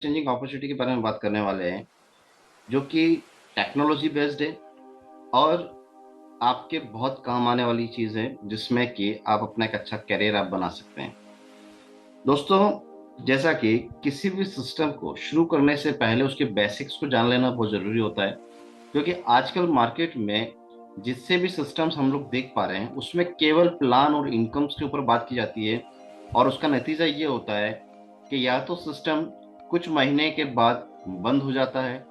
Changing opportunity के बारे में बात करने वाले हैं, जो कि टेक्नोलॉजी बेस्ड है और आपके बहुत काम आने वाली चीज़ है, जिसमें कि आप अपना एक अच्छा करियर आप बना सकते हैं। दोस्तों, जैसा कि किसी भी सिस्टम को शुरू करने से पहले उसके बेसिक्स को जान लेना बहुत ज़रूरी होता है, क्योंकि आजकल मार्केट में जितने भी सिस्टम्स हम लोग देख पा रहे हैं, उसमें केवल प्लान और इनकम्स के ऊपर बात की जाती है और उसका नतीजा ये होता है कि या तो सिस्टम कुछ महीने के बाद बंद हो जाता है,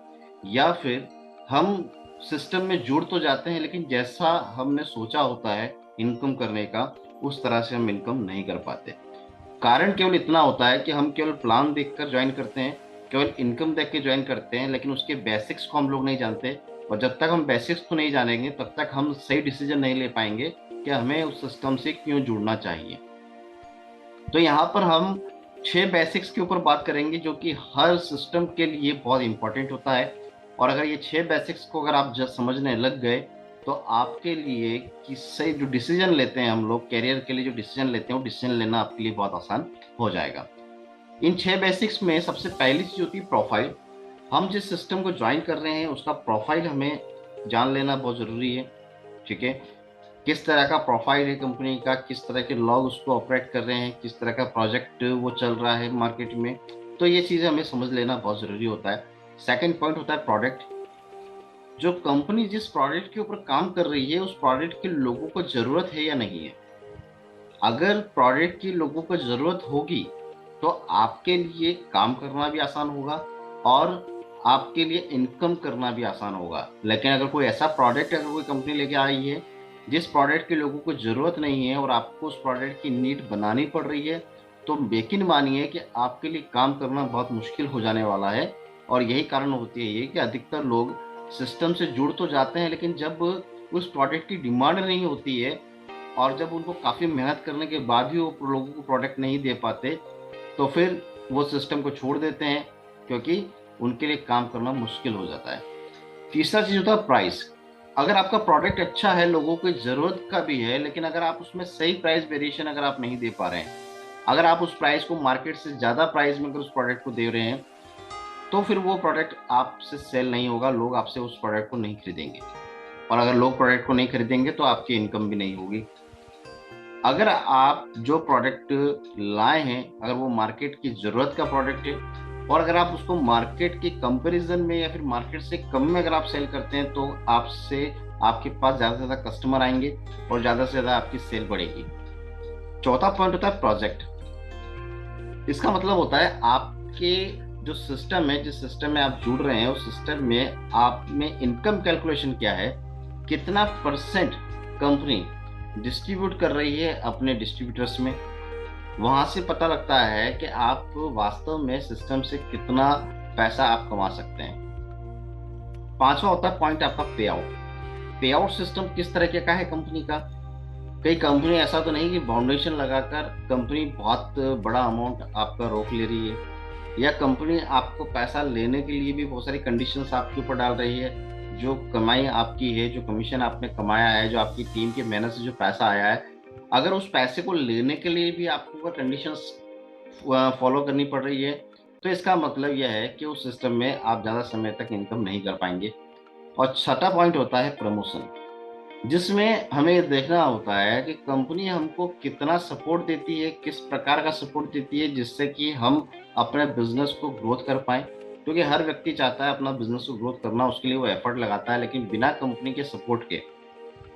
या फिर हम सिस्टम में जुड़ तो जाते हैं लेकिन जैसा हमने सोचा होता है इनकम करने का, उस तरह से हम इनकम नहीं कर पाते। कारण केवल इतना होता है कि हम केवल प्लान देखकर ज्वाइन करते हैं, केवल इनकम देख के ज्वाइन करते हैं, लेकिन उसके बेसिक्स को हम लोग नहीं जानते। और जब तक हम बेसिक्स को नहीं जानेंगे तब तक हम सही डिसीजन नहीं ले पाएंगे कि हमें उस सिस्टम से क्यों जुड़ना चाहिए। तो यहाँ पर हम 6 बेसिक्स के ऊपर बात करेंगे, जो कि हर सिस्टम के लिए बहुत इंपॉर्टेंट होता है। और अगर ये 6 बेसिक्स को अगर आप जब समझने लग गए, तो आपके लिए कि सही जो डिसीजन लेते हैं हम लोग कैरियर के लिए, जो डिसीजन लेते हैं वो डिसीजन लेना आपके लिए बहुत आसान हो जाएगा। इन 6 बेसिक्स में सबसे पहली चीज होती है प्रोफाइल। हम जिस सिस्टम को ज्वाइन कर रहे हैं उसका प्रोफाइल हमें जान लेना बहुत जरूरी है। ठीक है, किस तरह का प्रोफाइल है कंपनी का, किस तरह के लोग उसको ऑपरेट कर रहे हैं, किस तरह का प्रोजेक्ट वो चल रहा है मार्केट में, तो ये चीज़ें हमें समझ लेना बहुत ज़रूरी होता है। सेकंड पॉइंट होता है प्रोडक्ट। जो कंपनी जिस प्रोडक्ट के ऊपर काम कर रही है, उस प्रोडक्ट के लोगों को ज़रूरत है या नहीं है। अगर प्रोडक्ट की लोगों को ज़रूरत होगी तो आपके लिए काम करना भी आसान होगा और आपके लिए इनकम करना भी आसान होगा। लेकिन अगर कोई ऐसा प्रोडक्ट अगर कोई कंपनी लेके आई है जिस प्रोडक्ट के लोगों को ज़रूरत नहीं है और आपको उस प्रोडक्ट की नीड बनानी पड़ रही है, तो यकीन मानिए कि आपके लिए काम करना बहुत मुश्किल हो जाने वाला है। और यही कारण होती है ये कि अधिकतर लोग सिस्टम से जुड़ तो जाते हैं, लेकिन जब उस प्रोडक्ट की डिमांड नहीं होती है और जब उनको काफ़ी मेहनत करने के बाद भी वो लोगों को प्रोडक्ट नहीं दे पाते, तो फिर वो सिस्टम को छोड़ देते हैं, क्योंकि उनके लिए काम करना मुश्किल हो जाता है। तीसरा चीज़ होता है प्राइस। अगर आपका प्रोडक्ट अच्छा है, लोगों की ज़रूरत का भी है, लेकिन अगर आप उसमें सही प्राइस वेरिएशन अगर आप नहीं दे पा रहे हैं, अगर आप उस प्राइस को मार्केट से ज़्यादा प्राइस में अगर उस प्रोडक्ट को दे रहे हैं, तो फिर वो प्रोडक्ट आपसे सेल नहीं होगा, लोग आपसे उस प्रोडक्ट को नहीं खरीदेंगे। और अगर लोग प्रोडक्ट को नहीं खरीदेंगे तो आपकी इनकम भी नहीं होगी। अगर आप जो प्रोडक्ट लाए हैं, अगर वो मार्केट की ज़रूरत का प्रोडक्ट है और अगर आप उसको मार्केट के कंपैरिजन में या फिर मार्केट से कम में अगर आप सेल करते हैं, तो आपसे आपके पास ज़्यादा से ज़्यादा कस्टमर आएंगे और ज़्यादा से ज़्यादा आपकी सेल बढ़ेगी। चौथा पॉइंट होता है प्रोजेक्ट। इसका मतलब होता है आपके जो सिस्टम है, जिस सिस्टम में आप जुड़ रहे हैं, उस सिस्टम में आप में इनकम कैलकुलेशन क्या है, कितना परसेंट कंपनी डिस्ट्रीब्यूट कर रही है अपने डिस्ट्रीब्यूटर्स में। वहां से पता लगता है कि आप वास्तव में सिस्टम से कितना पैसा आप कमा सकते हैं। पांचवा होता है पॉइंट आपका पे आउट। पे आउट सिस्टम किस तरह का है कंपनी का। कई कंपनी ऐसा तो नहीं कि फाउंडेशन लगाकर कंपनी बहुत बड़ा अमाउंट आपका रोक ले रही है, या कंपनी आपको पैसा लेने के लिए भी बहुत सारी कंडीशंस आपके ऊपर डाल रही है। जो कमाई आपकी है, जो कमीशन आपने कमाया है, जो आपकी टीम की मेहनत से जो पैसा आया है, अगर उस पैसे को लेने के लिए भी आपको कंडीशंस फॉलो करनी पड़ रही है, तो इसका मतलब यह है कि उस सिस्टम में आप ज़्यादा समय तक इनकम नहीं कर पाएंगे। और छठा पॉइंट होता है प्रमोशन, जिसमें हमें ये देखना होता है कि कंपनी हमको कितना सपोर्ट देती है, किस प्रकार का सपोर्ट देती है, जिससे कि हम अपने बिजनेस को ग्रोथ कर पाए। क्योंकि हर व्यक्ति चाहता है अपना बिजनेस को ग्रोथ करना, उसके लिए वो एफर्ट लगाता है, लेकिन बिना कंपनी के सपोर्ट के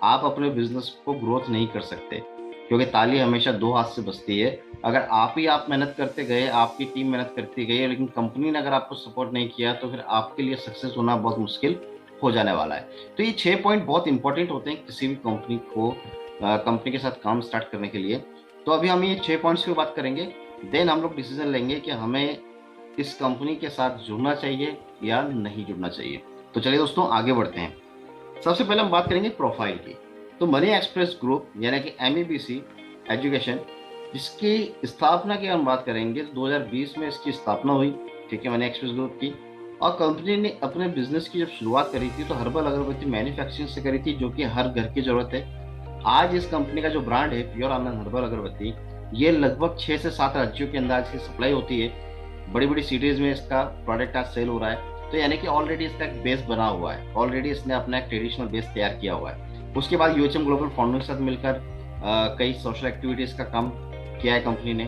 आप अपने बिजनेस को ग्रोथ नहीं कर सकते। क्योंकि ताली हमेशा दो हाथ से बजती है। अगर आप मेहनत करते गए, आपकी टीम मेहनत करती गई, लेकिन कंपनी ने अगर आपको सपोर्ट नहीं किया, तो फिर आपके लिए सक्सेस होना बहुत मुश्किल हो जाने वाला है। तो ये 6 पॉइंट बहुत इंपॉर्टेंट होते हैं किसी भी कंपनी को कंपनी के साथ काम स्टार्ट करने के लिए। तो अभी हम ये 6 पॉइंट्स की बात करेंगे, देन हम लोग डिसीजन लेंगे कि हमें इस कंपनी के साथ जुड़ना चाहिए या नहीं जुड़ना चाहिए। तो चलिए दोस्तों, आगे बढ़ते हैं। सबसे पहले हम बात करेंगे प्रोफाइल की। तो मनी एक्सप्रेस ग्रुप यानी कि MEBC एजुकेशन, जिसकी स्थापना की हम बात करेंगे, 2020 में इसकी स्थापना हुई। ठीक है, मनी एक्सप्रेस ग्रुप की। और कंपनी ने अपने बिजनेस की जब शुरुआत करी थी, तो हर्बल अगरबत्ती मैन्युफैक्चरिंग से करी थी, जो कि हर घर की जरूरत है। आज इस कंपनी का जो ब्रांड है प्योर आनंद हर्बल अगरबत्ती, ये लगभग 6 से 7 राज्यों के अंदर इसकी सप्लाई होती है। बड़ी बड़ी सिटीज में इसका प्रोडक्ट आज सेल हो रहा है। तो यानी कि ऑलरेडी इसका एक बेस बना हुआ है, ऑलरेडी इसने अपना एक ट्रेडिशनल बेस तैयार किया हुआ है। उसके बाद यूएचएम ग्लोबल फाउंडिंग के साथ मिलकर कई सोशल एक्टिविटीज का काम किया है कंपनी ने,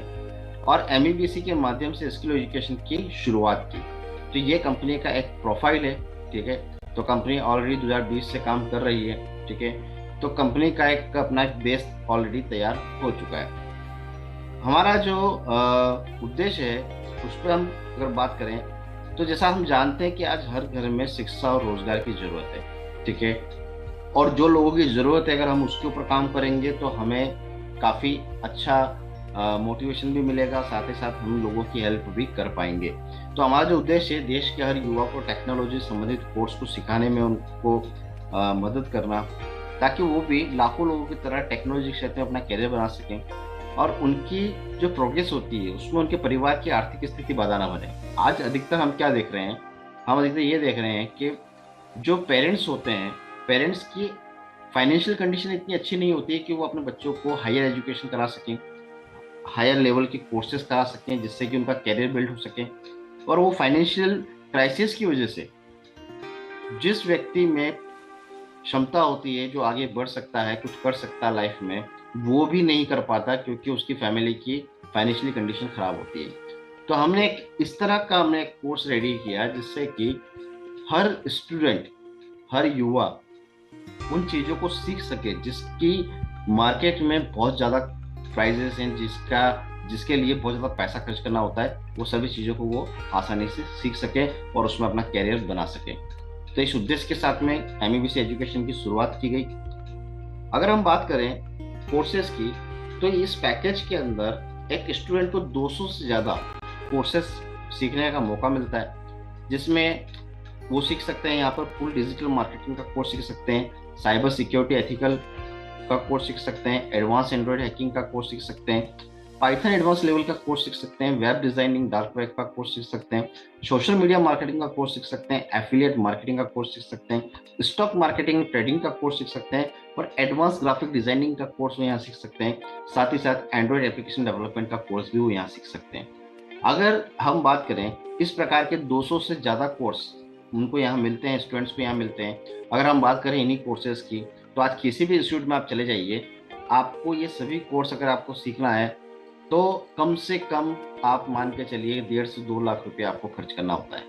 और एमईबीसी के माध्यम से स्किल एजुकेशन की शुरुआत की। तो ये कंपनी का एक प्रोफाइल है, ठीक है। तो कंपनी ऑलरेडी 2020 से काम कर रही है, ठीक है। तो कंपनी का एक अपना एक बेस ऑलरेडी तैयार हो चुका है। हमारा जो उद्देश्य है उस पर हम अगर बात करें तो जैसा हम जानते हैं कि आज हर घर में शिक्षा और रोजगार की जरूरत है, ठीक है। और जो लोगों की जरूरत है अगर हम उसके ऊपर काम करेंगे तो हमें काफी अच्छा मोटिवेशन भी मिलेगा, साथ ही साथ हम लोगों की हेल्प भी कर पाएंगे। तो हमारा जो उद्देश्य है देश के हर युवा को टेक्नोलॉजी संबंधित कोर्स को सिखाने में उनको मदद करना, ताकि वो भी लाखों लोगों की तरह टेक्नोलॉजी क्षेत्र में अपना करियर बना सकें और उनकी जो प्रोग्रेस होती है उसमें उनके परिवार की आर्थिक स्थिति बाधा ना बने। आज अधिकतर हम क्या देख रहे हैं, हम अधिकतर ये देख रहे हैं कि जो पेरेंट्स होते हैं, पेरेंट्स की फाइनेंशियल कंडीशन इतनी अच्छी नहीं होती है कि वो अपने बच्चों को हायर एजुकेशन करा सकें, हायर लेवल के कोर्सेज करा सकें जिससे कि उनका कैरियर बिल्ड हो सके। और वो फाइनेंशियल क्राइसिस की वजह से जिस व्यक्ति में क्षमता होती है, जो आगे बढ़ सकता है, कुछ कर सकता है लाइफ में, वो भी नहीं कर पाता क्योंकि उसकी फैमिली की फाइनेंशियली कंडीशन खराब होती है। तो हमने एक इस तरह का हमने एक कोर्स रेडी किया जिससे कि हर स्टूडेंट, हर युवा उन चीज़ों को सीख सके जिसकी मार्केट में बहुत ज़्यादा प्राइजेस हैं, जिसके लिए बहुत ज़्यादा पैसा खर्च करना होता है। वो सभी चीज़ों को वो आसानी से सीख सके और उसमें अपना कैरियर बना सके। तो इस उद्देश्य के साथ में एमईबीसी एजुकेशन की शुरुआत की गई। अगर हम बात करें कोर्सेज की तो इस पैकेज के अंदर एक स्टूडेंट को 200 से ज़्यादा कोर्सेज सीखने का मौका मिलता है, जिसमें वो सीख सकते हैं यहाँ पर फुल डिजिटल मार्केटिंग का कोर्स सीख सकते हैं, साइबर सिक्योरिटी एथिकल का कोर्स सीख सकते हैं, एडवांस एंड्रॉइड हैकिंग का कोर्स सीख सकते हैं, पाइथन एडवांस लेवल का कोर्स सीख सकते हैं, वेब डिजाइनिंग डार्क वेब का कोर्स सीख सकते हैं, सोशल मीडिया मार्केटिंग का कोर्स सीख सकते हैं, एफिलिएट मार्केटिंग का कोर्स सीख सकते हैं, स्टॉक मार्केटिंग ट्रेडिंग का कोर्स सीख सकते हैं और एडवांस ग्राफिक डिजाइनिंग का कोर्स वो यहाँ सीख सकते हैं। साथ ही साथ एंड्रॉइड एप्लीकेशन डेवलपमेंट का कोर्स भी वो यहाँ सीख सकते हैं। अगर हम बात करें इस प्रकार के 200 से ज़्यादा कोर्स उनको यहाँ मिलते हैं, स्टूडेंट्स को यहाँ मिलते हैं। अगर हम बात करें इन्हीं कोर्सेज की तो आज किसी भी इंस्टीट्यूट में आप चले जाइए, आपको ये सभी कोर्स अगर आपको सीखना है तो कम से कम आप मान के चलिए 1.5 से 2 लाख रुपए आपको खर्च करना होता है।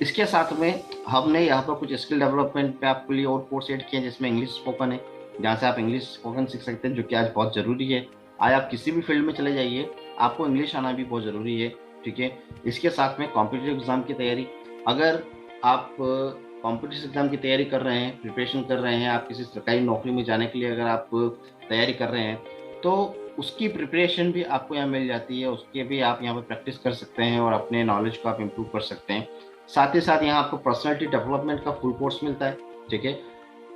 इसके साथ में हमने यहाँ पर कुछ स्किल डेवलपमेंट पे आपके लिए और कोर्स ऐड किए हैं, जिसमें इंग्लिश स्पोकन है, जहाँ से आप इंग्लिश स्पोकन सीख सकते हैं, जो कि आज बहुत ज़रूरी है। आज आप किसी भी फील्ड में चले जाइए, आपको इंग्लिश आना भी बहुत ज़रूरी है, ठीक है। इसके साथ में कॉम्पिटिटिव एग्जाम की तैयारी, अगर आप कॉम्पिटिटिव एग्जाम की तैयारी कर रहे हैं, प्रिपरेशन कर रहे हैं, आप किसी सरकारी नौकरी में जाने के लिए अगर आप तैयारी कर रहे हैं तो उसकी प्रिपरेशन भी आपको यहाँ मिल जाती है, उसके भी आप यहाँ पर प्रैक्टिस कर सकते हैं और अपने नॉलेज को आप इम्प्रूव कर सकते हैं। साथ ही साथ यहाँ आपको पर्सनालिटी डेवलपमेंट का फुल कोर्स मिलता है, ठीक है,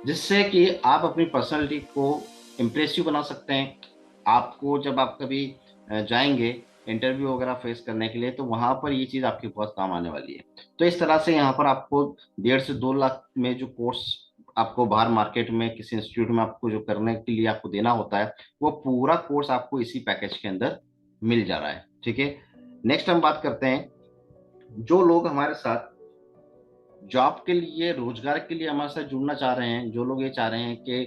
जिससे कि आप अपनी पर्सनालिटी को इम्प्रेसिव बना सकते हैं। आपको जब आप कभी जाएंगे इंटरव्यू वगैरह फेस करने के लिए तो वहाँ पर ये चीज़ आपकी बहुत काम आने वाली है। तो इस तरह से यहाँ पर आपको 1.5 से 2 लाख में जो कोर्स आपको बाहर मार्केट में किसी इंस्टीट्यूट में आपको जो करने के लिए आपको देना होता है, वो पूरा कोर्स आपको इसी पैकेज के अंदर मिल जा रहा है, ठीक है। नेक्स्ट हम बात करते हैं जो लोग हमारे साथ जॉब के लिए, रोजगार के लिए हमारे साथ जुड़ना चाह रहे हैं, जो लोग ये चाह रहे हैं कि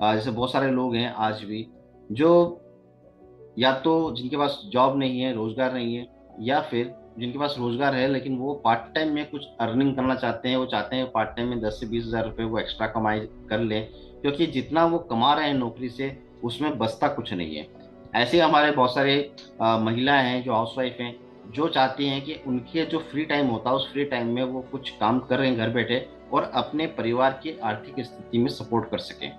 जैसे बहुत सारे लोग हैं आज भी जो या तो जिनके पास जॉब नहीं है, रोजगार नहीं है, या फिर जिनके पास रोजगार है लेकिन वो पार्ट टाइम में कुछ अर्निंग करना चाहते हैं। वो चाहते हैं पार्ट टाइम में 10 से 20 हज़ार रुपये वो एक्स्ट्रा कमाई कर लें, क्योंकि जितना वो कमा रहे हैं नौकरी से उसमें बचता कुछ नहीं है। ऐसे हमारे बहुत सारे महिलाएं हैं जो हाउसवाइफ हैं, जो चाहती हैं कि उनके जो फ्री टाइम होता है उस फ्री टाइम में वो कुछ काम कर रहे हैं घर बैठे और अपने परिवार की आर्थिक स्थिति में सपोर्ट कर सकें,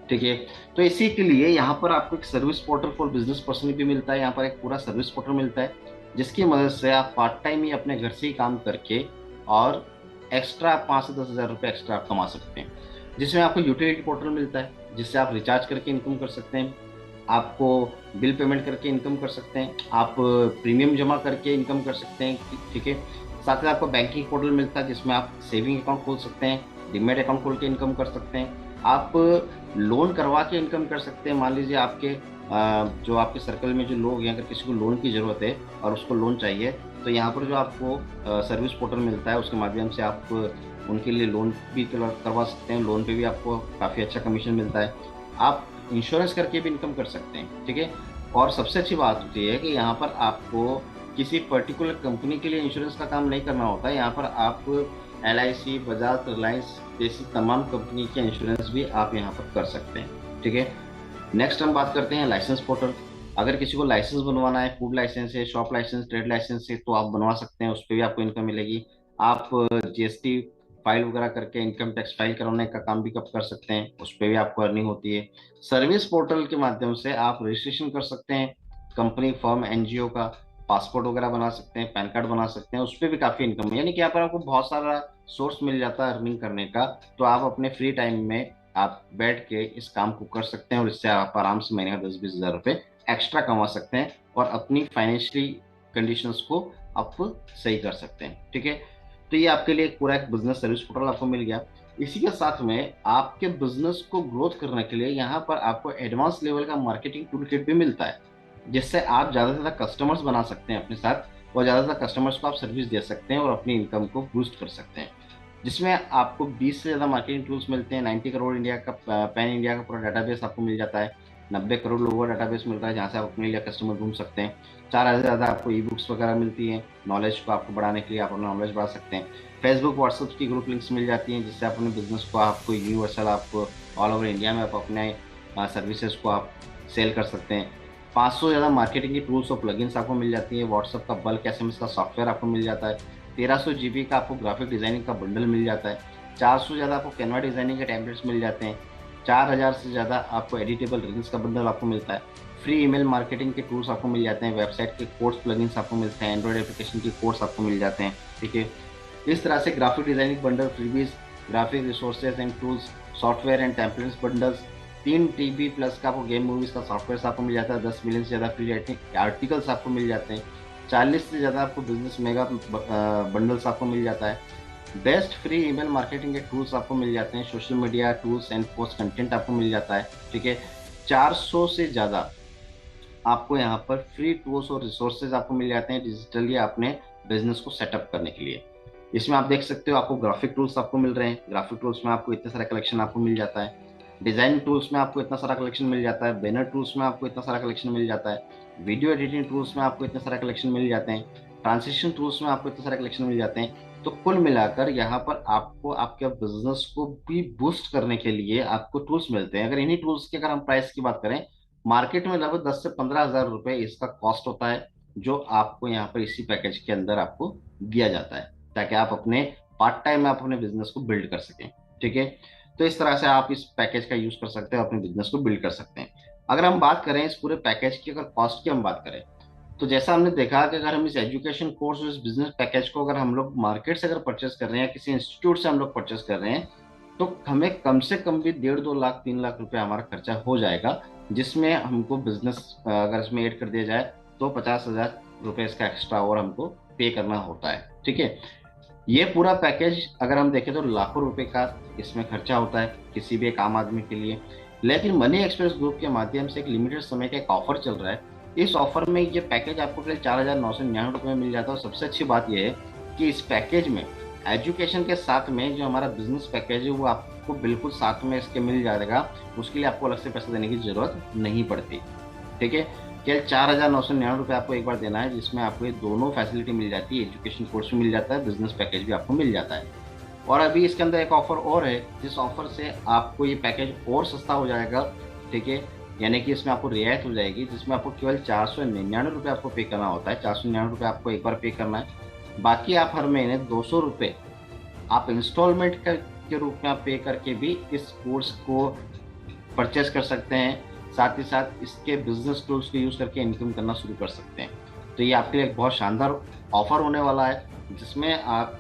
ठीक है। तो इसी के लिए यहाँ पर आपको एक service portal for business person भी मिलता है। यहाँ पर एक पूरा सर्विस पोर्टल मिलता है जिसकी मदद से आप पार्ट टाइम ही अपने घर से ही काम करके और एक्स्ट्रा 5 से 10 हज़ार रुपये एक्स्ट्रा आप कमा सकते हैं। जिसमें आपको यूटिलिटी पोर्टल मिलता है जिससे आप रिचार्ज करके इनकम कर सकते हैं, आपको बिल पेमेंट करके इनकम कर सकते हैं, आप प्रीमियम जमा करके इनकम कर सकते हैं, ठीक है। साथ ही आपको बैंकिंग पोर्टल मिलता है जिसमें आप सेविंग अकाउंट खोल सकते हैं, डीमैट अकाउंट खोल के इनकम कर सकते हैं, आप लोन करवा के इनकम कर सकते हैं। मान लीजिए आपके जो आपके सर्कल में जो लोग हैं, अगर किसी को लोन की ज़रूरत है और उसको लोन चाहिए तो यहाँ पर जो आपको सर्विस पोर्टल मिलता है उसके माध्यम से आप उनके लिए लोन भी करवा सकते हैं। लोन पे भी आपको काफ़ी अच्छा कमीशन मिलता है। आप इंश्योरेंस करके भी इनकम कर सकते हैं, ठीक है। और सबसे अच्छी बात होती है कि यहाँ पर आपको किसी पर्टिकुलर कंपनी के लिए इंश्योरेंस का काम नहीं करना होता है। यहाँ पर आप LIC, बजाज, रिलायंस जैसी तमाम कंपनी के इंश्योरेंस भी आप यहाँ पर कर सकते हैं, ठीक है। नेक्स्ट हम बात करते हैं लाइसेंस पोर्टल। अगर किसी को लाइसेंस बनवाना है, फूड लाइसेंस है, शॉप लाइसेंस, ट्रेड लाइसेंस है, तो आप बनवा सकते हैं, उस पर भी आपको इनकम मिलेगी। आप GST फाइल वगैरह करके इनकम टैक्स फाइल कराने का काम भी कब कर सकते हैं, उस पर भी आपको अर्निंग होती है। सर्विस पोर्टल के माध्यम से आप रजिस्ट्रेशन कर सकते हैं कंपनी, फर्म, NGO का। पासपोर्ट वगैरह बना सकते हैं, पैन कार्ड बना सकते हैं, उस पर भी काफी इनकम है। यानी कि यहाँ पर आपको बहुत सारा सोर्स मिल जाता है अर्निंग करने का। तो आप अपने फ्री टाइम में आप बैठ के इस काम को कर सकते हैं और इससे आप आराम से महीने का 10-20 हज़ार रुपये एक्स्ट्रा कमा सकते हैं और अपनी फाइनेंशियली कंडीशंस को आप सही कर सकते हैं, ठीक है। तो ये आपके लिए पूरा एक बिजनेस सर्विस पोर्टल आपको मिल गया। इसी के साथ में आपके बिजनेस को ग्रोथ करने के लिए यहाँ पर आपको एडवांस लेवल का मार्केटिंग टूल किट भी मिलता है, जिससे आप ज़्यादा से ज़्यादा कस्टमर्स बना सकते हैं अपने साथ और ज़्यादा से ज़्यादा कस्टमर्स को आप सर्विस दे सकते हैं और अपनी इनकम को बूस्ट कर सकते हैं। जिसमें आपको 20 से ज़्यादा मार्केटिंग टूल्स मिलते हैं। 90 करोड़ इंडिया का पैन इंडिया का पूरा डाटाबेस आपको मिल जाता है। 90 करोड़ लोगों का डाटाबेस मिलता है जहाँ से आप अपने लिए कस्टमर ढूंढ सकते हैं। 4,000 से ज़्यादा आपको ई बुक्स वगैरह मिलती हैं नॉलेज को आपको बढ़ाने के लिए, आप अपना नॉलेज बढ़ा सकते हैं। फेसबुक, व्हाट्सएप की ग्रुप लिंक्स मिल जाती हैं जिससे आप अपने बिजनेस को आपको यूनिवर्सल, आपको ऑल ओवर इंडिया में आप अपने सर्विसेज को आप सेल कर सकते हैं। 500 से ज़्यादा मार्केटिंग की टूल्स और प्लगइन्स आपको मिल जाती है। व्हाट्सएप का बल्क SMS का सॉफ्टवेयर आपको मिल जाता है। 1300 GB का आपको ग्राफिक डिजाइनिंग का बंडल मिल जाता है। 400 से ज़्यादा आपको कैनवा डिजाइनिंग के टेम्पलेट्स मिल जाते हैं। 4000 से ज़्यादा आपको एडिटेबल रील्स का बंडल आपको मिलता है। फ्री ईमेल मार्केटिंग के टूल्स आपको मिल जाते हैं। वेबसाइट के कोर्स प्लगइन्स आपको मिलते हैं। एंड्रॉइड एप्लीकेशन के कोर्स आपको मिल जाते हैं, ठीक है। इस तरह से graphic designing bundle, freebies, graphic resources and tools, software and templates bundles, 3 TB plus का आपको गेम मूवीज का सॉफ्टवेयर आपको मिल जाता है। 10 मिलियन से ज़्यादा फ्री आर्टिकल्स आपको मिल जाते हैं। 40 से ज़्यादा आपको बिजनेस मेगा बंडल्स आपको मिल जाता है। बेस्ट फ्री ईमेल मार्केटिंग के टूल्स आपको मिल जाते हैं। Social media tools and post content आपको मिल जाता है, ठीक है। 400 से ज़्यादा आपको यहाँ पर फ्री टूल्स और रिसोर्सेज आपको मिल जाते हैं डिजिटली अपने बिजनेस को सेटअप करने के लिए। इसमें आप देख सकते हो आपको ग्राफिक टूल्स आपको मिल रहे हैं। ग्राफिक टूल्स में आपको इतने सारा कलेक्शन आपको मिल जाता है। डिजाइन टूल्स में आपको इतना सारा कलेक्शन मिल जाता है। बैनर टूल्स में आपको इतना सारा कलेक्शन मिल जाता है। वीडियो एडिटिंग टूल्स में आपको इतने सारा कलेक्शन मिल जाते हैं। ट्रांसलेशन टूल्स में आपको इतने सारे कलेक्शन मिल जाते हैं। तो कुल मिलाकर यहाँ पर आपको आपके बिजनेस को भी बूस्ट करने के लिए आपको टूल्स मिलते हैं। अगर इन्हीं टूल्स की अगर हम प्राइस की बात करें, मार्केट में लगभग 10 से 15 हज़ार रुपए इसका कॉस्ट होता है, जो आपको यहाँ पर इसी पैकेज के अंदर आपको दिया जाता है ताकि आप अपने पार्ट टाइम में आप अपने बिजनेस को बिल्ड कर सकें, ठीक है। तो इस तरह से आप इस पैकेज का यूज कर सकते हैं, अपने बिजनेस को बिल्ड कर सकते हैं। अगर हम बात करें इस पूरे पैकेज की, अगर कॉस्ट की हम बात करें, तो जैसा हमने देखा कि अगर हम इस एजुकेशन कोर्स और इस बिजनेस पैकेज को अगर हम लोग मार्केट से अगर परचेस कर रहे हैं या किसी इंस्टीट्यूट से हम लोग परचेस कर रहे हैं, तो हमें कम से कम भी 1.5-2 लाख 3 लाख रुपए हमारा खर्चा हो जाएगा, जिसमें हमको बिजनेस अगर इसमें ऐड कर दिया जाए तो 50,000 रुपए इसका एक्स्ट्रा और हमको पे करना होता है, ठीक है। ये पूरा पैकेज अगर हम देखें तो लाखों रुपए का इसमें खर्चा होता है किसी भी एक आम आदमी के लिए। लेकिन मनी एक्सप्रेस ग्रुप के माध्यम से एक लिमिटेड समय का एक ऑफर चल रहा है। इस ऑफर में ये पैकेज आपको केवल 4,999 रुपये में मिल जाता है। और सबसे अच्छी बात यह है कि इस पैकेज में एजुकेशन के साथ में जो हमारा बिजनेस पैकेज है वो आपको बिल्कुल साथ में इसके मिल जाएगा। उसके लिए आपको अलग से पैसे देने की जरूरत नहीं पड़ती, ठीक है। केवल 4,999 रुपये आपको एक बार देना है, जिसमें आपको ये दोनों फैसिलिटी मिल जाती है। एजुकेशन कोर्स भी मिल जाता है, बिजनेस पैकेज भी आपको मिल जाता है। और अभी इसके अंदर एक ऑफर और है, जिस ऑफर से आपको ये पैकेज और सस्ता हो जाएगा, ठीक है। यानी कि इसमें आपको रियायत हो जाएगी, जिसमें आपको केवल 499 रुपये आपको पे करना होता है। 499 रुपये आपको एक बार पे करना है। बाकी आप हर महीने 200 रुपये आप इंस्टॉलमेंट के रूप में आप पे करके भी इस कोर्स को परचेस कर सकते हैं। साथ ही साथ इसके बिजनेस टूल्स को यूज करके इनकम करना शुरू कर सकते हैं। तो ये आपके लिए एक बहुत शानदार ऑफर होने वाला है, जिसमें आप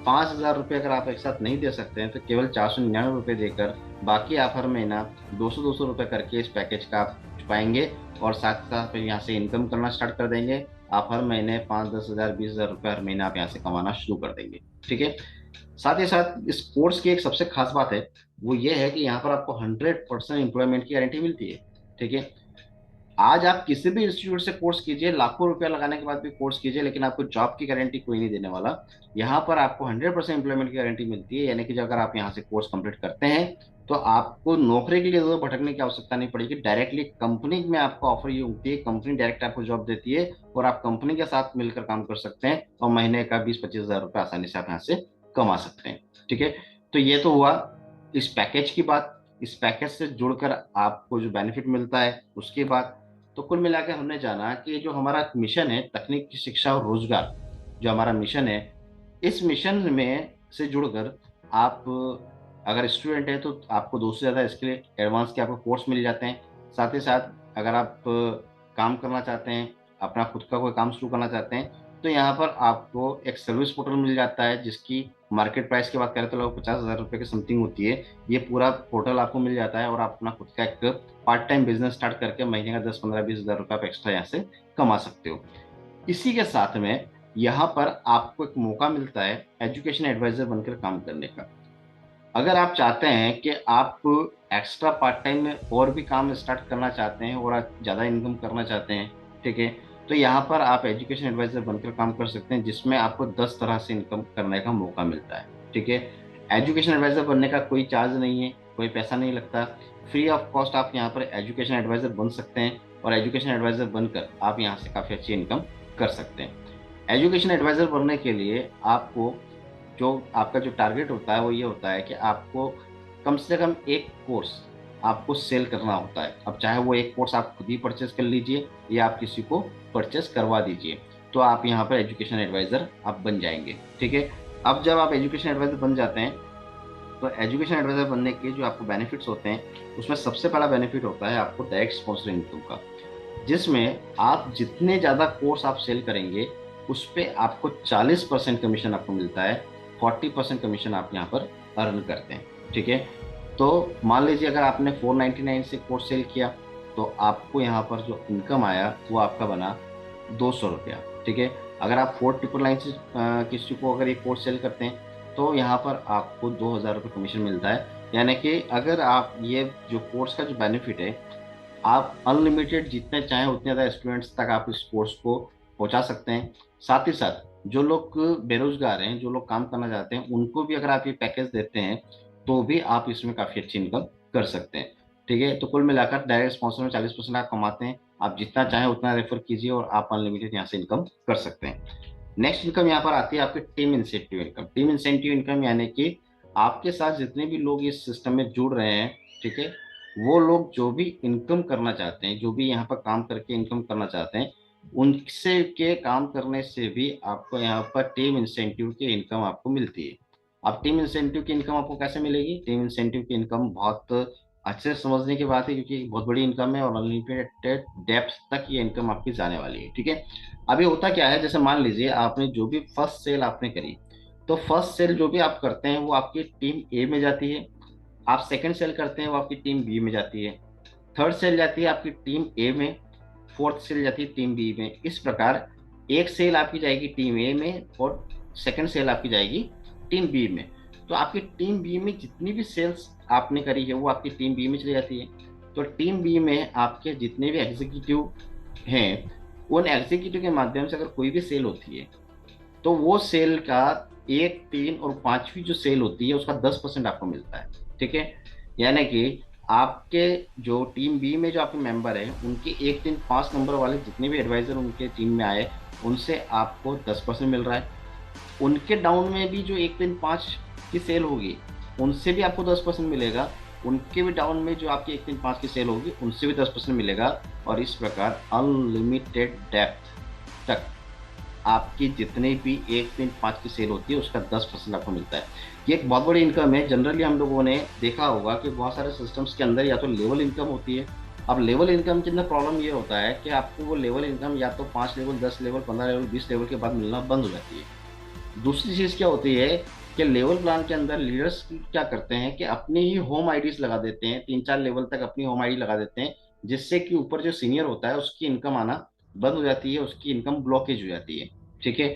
5,000 रुपये अगर आप एक साथ नहीं दे सकते हैं तो केवल 499 रुपये देकर बाकी आप हर महीना 200-200 रुपये करके इस पैकेज का आप पाएंगे। और साथ ही साथ फिर यहाँ से इनकम करना स्टार्ट कर देंगे। आप हर महीने 5-10 हज़ार 20,000 रुपये हर महीना आप यहाँ से कमाना शुरू कर देंगे, ठीक है। साथ ही साथ इस कोर्स की एक सबसे खास बात है, वो ये है कि यहाँ पर आपको 100% एम्प्लॉयमेंट की गारंटी मिलती है, ठीक है। आज आप किसी भी इंस्टीट्यूट से कोर्स कीजिए, लाखों रुपया लगाने के बाद भी कोर्स कीजिए, लेकिन आपको जॉब की गारंटी कोई नहीं देने वाला। यहाँ पर आपको 100% एम्प्लॉयमेंट की गारंटी मिलती है, यानी कि जो अगर आप यहाँ से कोर्स कंप्लीट करते हैं तो आपको नौकरी के लिए तो भटकने की आवश्यकता नहीं पड़ेगी। डायरेक्टली कंपनी में आपको ऑफर ये होती है, कंपनी डायरेक्ट आपको जॉब देती है और आप कंपनी के साथ मिलकर काम कर सकते हैं और महीने का 20-25 हज़ार रुपये आसानी से आप यहाँ से कमा सकते हैं। ठीक है, तो ये तो हुआ इस पैकेज की बात। इस पैकेज से जुड़कर आपको जो बेनिफिट मिलता है उसकी बात। तो कुल मिलाकर हमने जाना कि जो हमारा मिशन है तकनीक की शिक्षा और रोजगार, जो हमारा मिशन है, इस मिशन में से जुड़कर आप अगर स्टूडेंट है तो आपको 2 से ज़्यादा इसके लिए एडवांस के आपको कोर्स मिल जाते हैं। साथ ही साथ अगर आप काम करना चाहते हैं, अपना खुद का कोई काम शुरू करना चाहते हैं, तो यहाँ पर आपको एक सर्विस पोर्टल मिल जाता है जिसकी मार्केट प्राइस की बात करें तो लगभग 50,000 रुपये की समथिंग होती है। ये पूरा पोर्टल आपको मिल जाता है और आप अपना खुद का एक पार्ट टाइम बिजनेस स्टार्ट करके महीने का 10, 15, 20 हज़ार रुपये आप एक्स्ट्रा यहाँ से कमा सकते हो। इसी के साथ में यहाँ पर आपको एक मौका मिलता है एजुकेशन एडवाइजर बनकर काम करने का। अगर आप चाहते हैं कि आप एक्स्ट्रा पार्ट टाइम में और भी काम स्टार्ट करना चाहते हैं और आप ज़्यादा इनकम करना चाहते हैं, ठीक है, तो यहाँ पर आप एजुकेशन एडवाइजर बनकर काम कर सकते हैं, जिसमें आपको 10 तरह से इनकम करने का मौका मिलता है। ठीक है, एजुकेशन एडवाइजर बनने का कोई चार्ज नहीं है, कोई पैसा नहीं लगता। फ्री ऑफ कॉस्ट आप यहाँ पर एजुकेशन एडवाइजर बन सकते हैं और एजुकेशन एडवाइजर बनकर आप यहाँ से काफ़ी अच्छी इनकम कर सकते हैं। एजुकेशन एडवाइजर बनने के लिए आपको जो आपका जो टारगेट होता है वो ये होता है कि आपको कम से कम एक कोर्स आपको सेल करना होता है। अब चाहे वो एक कोर्स आप खुद ही परचेस कर लीजिए या आप किसी को परचेस करवा दीजिए, तो आप यहाँ पर एजुकेशन एडवाइजर आप बन जाएंगे। ठीक है, अब जब आप एजुकेशन एडवाइजर बन जाते हैं तो एजुकेशन एडवाइजर बनने के जो आपको बेनिफिट्स होते हैं उसमें सबसे पहला बेनिफिट होता है आपको डायरेक्ट स्पॉन्सर इनकम का, जिसमें आप जितने ज़्यादा कोर्स आप सेल करेंगे उस पर आपको 40% कमीशन आपको मिलता है। 40% कमीशन आप यहाँ पर अर्न करते हैं। ठीक है, तो मान लीजिए अगर आपने 499 से कोर्स सेल किया तो आपको यहाँ पर जो इनकम आया वो आपका बना 200 रुपया। ठीक है, अगर आप 4,999 से किसी को अगर ये कोर्स सेल करते हैं तो यहाँ पर आपको 2,000 रुपये कमीशन मिलता है। यानी कि अगर आप ये जो कोर्स का जो बेनिफिट है, आप अनलिमिटेड जितने चाहें उतने ज़्यादा स्टूडेंट्स तक आप इस कोर्स को पहुंचा सकते हैं। साथ ही साथ जो लोग बेरोजगार हैं, जो लोग काम करना चाहते हैं, उनको भी अगर आप ये पैकेज देते हैं तो भी आप इसमें काफ़ी अच्छी इनकम कर सकते हैं। ठीक है, तो कुल मिलाकर डायरेक्ट स्पॉन्सर में 40% आप कमाते हैं। आप जितना चाहें उतना रेफर कीजिए और आप अनलिमिटेड यहाँ से इनकम कर सकते हैं। नेक्स्ट इनकम यहाँ पर आती है आपकी team incentive income. Team incentive income यानी कि आपके साथ जितने भी लोग इस सिस्टम में जुड़ रहे हैं, ठीक है, वो लोग जो भी इनकम करना चाहते हैं, जो भी यहाँ पर काम करके इनकम करना चाहते हैं, उनसे के काम करने से भी आपको यहाँ पर टीम इंसेंटिव की इनकम आपको मिलती है। अब टीम इंसेंटिव की इनकम आपको कैसे मिलेगी? टीम इंसेंटिव की इनकम बहुत अच्छे से समझने की बात है, क्योंकि बहुत बड़ी इनकम है और अनलिमिटेड डेप्थ तक ये इनकम आपकी जाने वाली है। ठीक है, अभी होता क्या है, जैसे मान लीजिए आपने जो भी फर्स्ट सेल आपने करी, तो फर्स्ट सेल जो भी आप करते हैं वो आपकी टीम ए में जाती है। आप सेकंड सेल करते हैं वो आपकी टीम बी में जाती है। थर्ड सेल जाती है आपकी टीम ए में। फोर्थ सेल जाती है टीम बी में। इस प्रकार एक सेल आपकी जाएगी टीम ए में और सेकंड सेल आपकी जाएगी टीम बी में। तो आपकी टीम बी में जितनी भी सेल्स आपने करी है वो आपकी टीम बी में चली जाती है। तो टीम बी में आपके जितने भी एग्जीक्यूटिव हैं, उन एग्जीक्यूटिव के माध्यम से अगर कोई भी सेल होती है तो वो सेल का 1, 3 और 5वीं जो सेल होती है उसका 10% आपको मिलता है। ठीक है, यानी कि आपके जो टीम बी में जो आपके मेंबर हैं उनके 1, 3, 5 नंबर वाले जितने भी एडवाइजर उनके टीम में आए उनसे आपको 10% मिल रहा है। उनके डाउन में भी जो 1, 3, 5 की सेल होगी उनसे भी आपको 10% मिलेगा। उनके भी डाउन में जो आपकी 1, 3, 5 की सेल होगी उनसे भी 10% मिलेगा। और इस प्रकार अनलिमिटेड डेप्थ तक आपकी जितने भी 1, 3, 5 की सेल होती है उसका 10% आपको मिलता है। ये एक बहुत बड़ी इनकम है। जनरली हम लोगों ने देखा होगा कि बहुत सारे सिस्टम्स के अंदर या तो लेवल इनकम होती है। अब लेवल इनकम के अंदर प्रॉब्लम ये होता है कि आपको वो लेवल इनकम या तो 5 लेवल, 10 लेवल, 15 लेवल, 20 लेवल के बाद मिलना बंद हो जाती है। दूसरी चीज़ क्या होती है कि लेवल प्लान के अंदर लीडर्स क्या करते हैं कि अपनी ही होम आईडीज लगा देते हैं, 3, 4 लेवल तक अपनी होम आईडी लगा देते हैं, जिससे कि ऊपर जो सीनियर होता है उसकी इनकम आना बंद हो जाती है, उसकी इनकम ब्लॉकेज हो जाती है। ठीक है,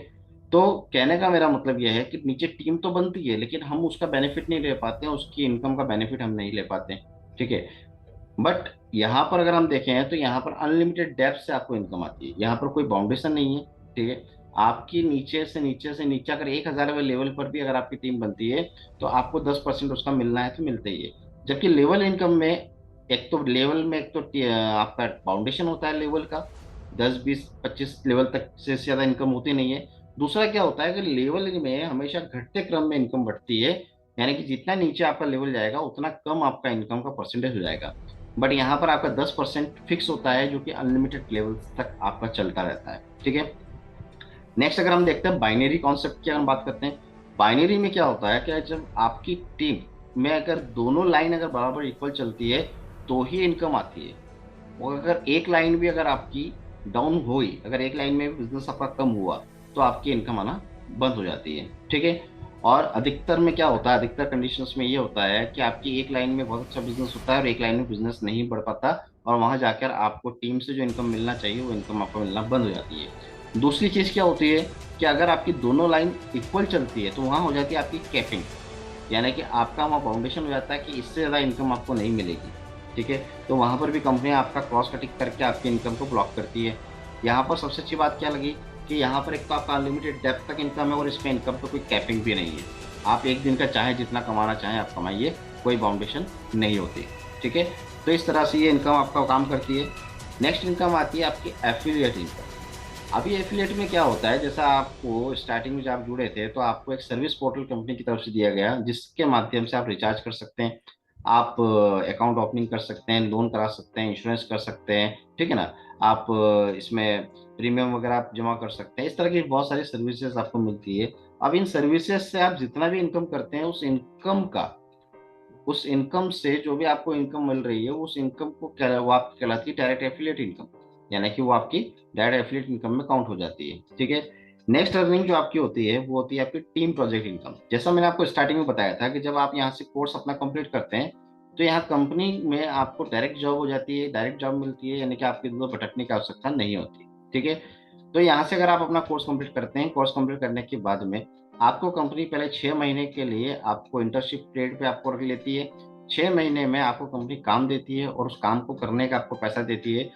तो कहने का मेरा मतलब यह है कि नीचे टीम तो बनती है लेकिन हम उसका बेनिफिट नहीं ले पाते हैं, उसकी इनकम का बेनिफिट हम नहीं ले पाते हैं। ठीक है, बट यहाँ पर अगर हम देखें तो यहाँ पर अनलिमिटेड डेप्थ से आपको इनकम आती है, यहाँ पर कोई बाउंडेशन नहीं है। ठीक है, आपकी नीचे से नीचे अगर 1,000वें लेवल पर भी अगर आपकी टीम बनती है तो आपको 10% उसका मिलना है तो मिलता ही है। जबकि लेवल इनकम में एक तो लेवल में एक तो आपका बाउंडेशन होता है लेवल का, 10 20 25 लेवल तक से ज्यादा इनकम होती नहीं है। दूसरा क्या होता है कि लेवल में हमेशा घटते क्रम में इनकम बढ़ती है, यानी कि जितना नीचे आपका लेवल जाएगा उतना कम आपका इनकम का परसेंटेज हो जाएगा। बट यहाँ पर आपका 10% फिक्स होता है जो कि अनलिमिटेड लेवल तक आपका चलता रहता है। ठीक है, नेक्स्ट अगर हम देखते हैं बाइनरी कॉन्सेप्ट की, अगर हम बात करते हैं बाइनरी में क्या होता है कि जब आपकी टीम में अगर दोनों लाइन अगर बराबर इक्वल चलती है तो ही इनकम आती है। और अगर एक लाइन भी अगर आपकी डाउन हुई, अगर एक लाइन में बिजनेस आपका कम हुआ तो आपकी इनकम आना बंद हो जाती है। ठीक है, और अधिकतर में क्या होता है, अधिकतर कंडीशंस में ये होता है कि आपकी एक लाइन में बहुत अच्छा बिजनेस होता है और एक लाइन में बिजनेस नहीं बढ़ पाता, और वहां जाकर आपको टीम से जो इनकम मिलना चाहिए वो इनकम आपको मिलना बंद हो जाती है। दूसरी चीज क्या होती है कि अगर आपकी दोनों लाइन इक्वल चलती है तो वहां हो जाती है आपकी कैपिंग, यानी कि आपका वहाँ फाउंडेशन हो जाता है कि इससे ज़्यादा इनकम आपको नहीं मिलेगी। ठीक है, तो वहाँ पर भी कंपनी आपका क्रॉस कटिंग करके आपकी इनकम को ब्लॉक करती है। यहाँ पर सबसे अच्छी बात क्या लगी कि यहाँ पर एक तो आपका अनलिमिटेड डेप्थ तक इनकम है और इसमें इनकम तो कोई कैपिंग भी नहीं है। आप एक दिन का चाहे जितना कमाना चाहें आप कमाइए, कोई बाउंडेशन नहीं होती। ठीक है, तो इस तरह से ये इनकम आपका काम करती है। नेक्स्ट इनकम आती है आपकी एफिलिएट इनकम। अभी एफिलिएट में क्या होता है, जैसा आपको स्टार्टिंग में जब आप जुड़े थे तो आपको एक सर्विस पोर्टल कंपनी की तरफ से दिया गया जिसके माध्यम से आप रिचार्ज कर सकते हैं, आप अकाउंट ओपनिंग कर सकते हैं, लोन करा सकते हैं, इंश्योरेंस कर सकते हैं। ठीक है ना, आप इसमें प्रीमियम वगैरह आप जमा कर सकते हैं। इस तरह की बहुत सारी सर्विसेज आपको मिलती है। अब इन सर्विसेज से आप जितना भी इनकम करते हैं उस इनकम से जो भी आपको इनकम मिल रही है उस इनकम को क्या वो आपकी कहलाती है डायरेक्ट एफिलिएट इनकम, यानी कि वो आपकी डायरेक्ट एफिलिएट इनकम में काउंट हो जाती है। ठीक है, नेक्स्ट अर्निंग जो आपकी होती है वो होती है आपकी टीम प्रोजेक्ट इनकम। जैसा मैंने आपको स्टार्टिंग में बताया था कि जब आप यहाँ से कोर्स अपना कंप्लीट करते हैं तो यहाँ कंपनी में आपको डायरेक्ट जॉब हो जाती है, डायरेक्ट जॉब मिलती है, यानी कि आपकी इधर भटकने की आवश्यकता नहीं होती। ठीक है, तो यहाँ से अगर आप अपना कोर्स कंप्लीट करते हैं, कोर्स कंप्लीट करने के बाद में आपको कंपनी पहले 6 महीने के लिए आपको इंटर्नशिप पीरियड पे आपको रख लेती है। 6 महीने में आपको कंपनी काम देती है और उस काम को करने का आपको पैसा देती है।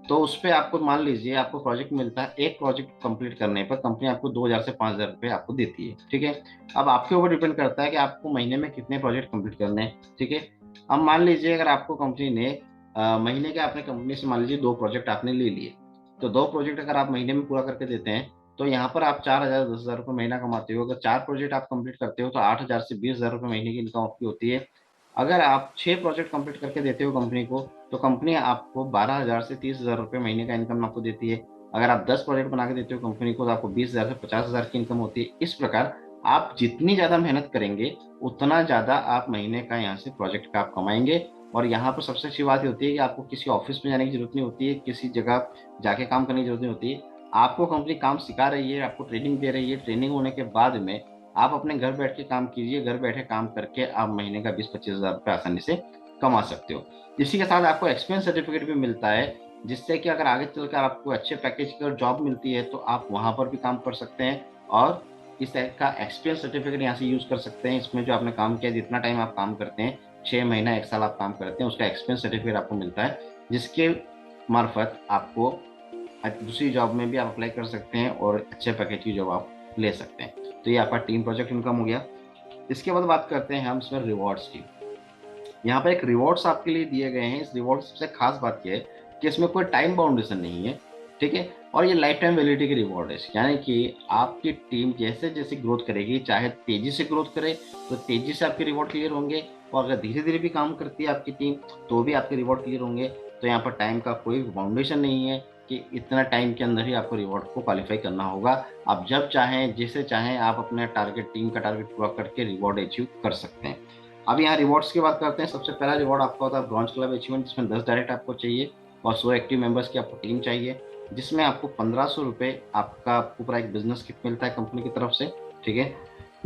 तो उस पर आपको मान लीजिए आपको प्रोजेक्ट मिलता है, एक प्रोजेक्ट कंप्लीट करने पर कंपनी आपको 2,000 से 5,000 रुपये आपको देती है। ठीक है, अब आपके ऊपर डिपेंड करता है कि आपको महीने में कितने प्रोजेक्ट कंप्लीट करने हैं। ठीक है, अब मान लीजिए अगर आपको कंपनी ने महीने के आपने कंपनी से मान लीजिए 2 प्रोजेक्ट आपने ले लिए, तो 2 प्रोजेक्ट अगर आप महीने में पूरा करके देते हैं तो यहाँ पर आप 4,000 10,000 रुपये महीना कमाते हो। अगर 4 प्रोजेक्ट आप कंप्लीट करते हो तो 8,000 से 20,000 रुपये महीने की इनकम आपकी होती है। अगर आप 6 प्रोजेक्ट कंप्लीट करके देते हो कंपनी को तो कंपनी आपको 12,000 से 30,000 रुपये महीने का इनकम आपको देती है। अगर आप 10 प्रोजेक्ट बना के देते हो कंपनी को तो आपको 20,000 से 50,000 की इनकम होती है। इस प्रकार आप जितनी ज्यादा मेहनत करेंगे उतना ज्यादा आप महीने का यहाँ से प्रोजेक्ट का आप कमाएंगे। और यहाँ पर सबसे अच्छी बात ये होती है कि आपको किसी ऑफिस में जाने की जरूरत नहीं होती है, किसी जगह जाके काम करने की जरूरत नहीं होती है। आपको कंपनी काम सिखा रही है, आपको ट्रेनिंग दे रही है, ट्रेनिंग होने के बाद में आप अपने घर बैठ के काम कीजिए, घर बैठे काम करके आप महीने का 20-25,000 रुपये आसानी से कमा सकते हो। इसी के साथ आपको एक्सपीरियंस सर्टिफिकेट भी मिलता है, जिससे कि अगर आगे चलकर आपको अच्छे पैकेज की जॉब मिलती है तो आप वहां पर भी काम कर सकते हैं और इस टाइप का एक्सपीरियंस सर्टिफिकेट यहाँ से यूज कर सकते हैं। इसमें जो आपने काम किया, जितना टाइम आप काम करते हैं, 6 महीना 1 साल आप काम करते हैं, उसका एक्सपीरियंस सर्टिफिकेट आपको मिलता है, जिसके मार्फत आपको दूसरी जॉब में भी आप अप्लाई कर सकते हैं और अच्छे पैकेज की जॉब आप ले सकते हैं। तो ये आपका टीम प्रोजेक्ट इनकम हो गया। इसके बाद बात करते हैं हम इसमें रिवॉर्ड्स की। यहाँ पर एक रिवॉर्ड्स आपके लिए दिए गए हैं। इस रिवॉर्ड सबसे खास बात यह है कि इसमें कोई टाइम बाउंडेशन नहीं है। ठीक है, और ये लाइफ टाइम वैलिडिटी की रिवॉर्ड है, यानी कि आपकी टीम जैसे जैसे ग्रोथ करेगी, चाहे तेजी से ग्रोथ करे तो तेजी से आपके रिवॉर्ड क्लियर होंगे, और अगर धीरे धीरे भी काम करती है आपकी टीम तो भी आपके रिवॉर्ड क्लियर होंगे। तो यहाँ पर टाइम का कोई बाउंडेशन नहीं है कि इतना टाइम के अंदर ही आपको रिवॉर्ड को क्वालिफाई करना होगा। आप जब चाहें जैसे चाहें आप अपने टारगेट, टीम का टारगेट पूरा करके रिवॉर्ड अचीव कर सकते हैं। अब यहाँ रिवॉर्ड्स की बात करते हैं। सबसे पहला रिवॉर्ड आपका होता है ब्रॉन्ज क्लब अचीवमेंट, जिसमें 10 डायरेक्ट आपको चाहिए और 100 एक्टिव मेंबर्स की आपको टीम चाहिए, जिसमें आपको 1,500 रुपये आपका पूरा एक बिजनेस किट मिलता है कंपनी की तरफ से। ठीक है,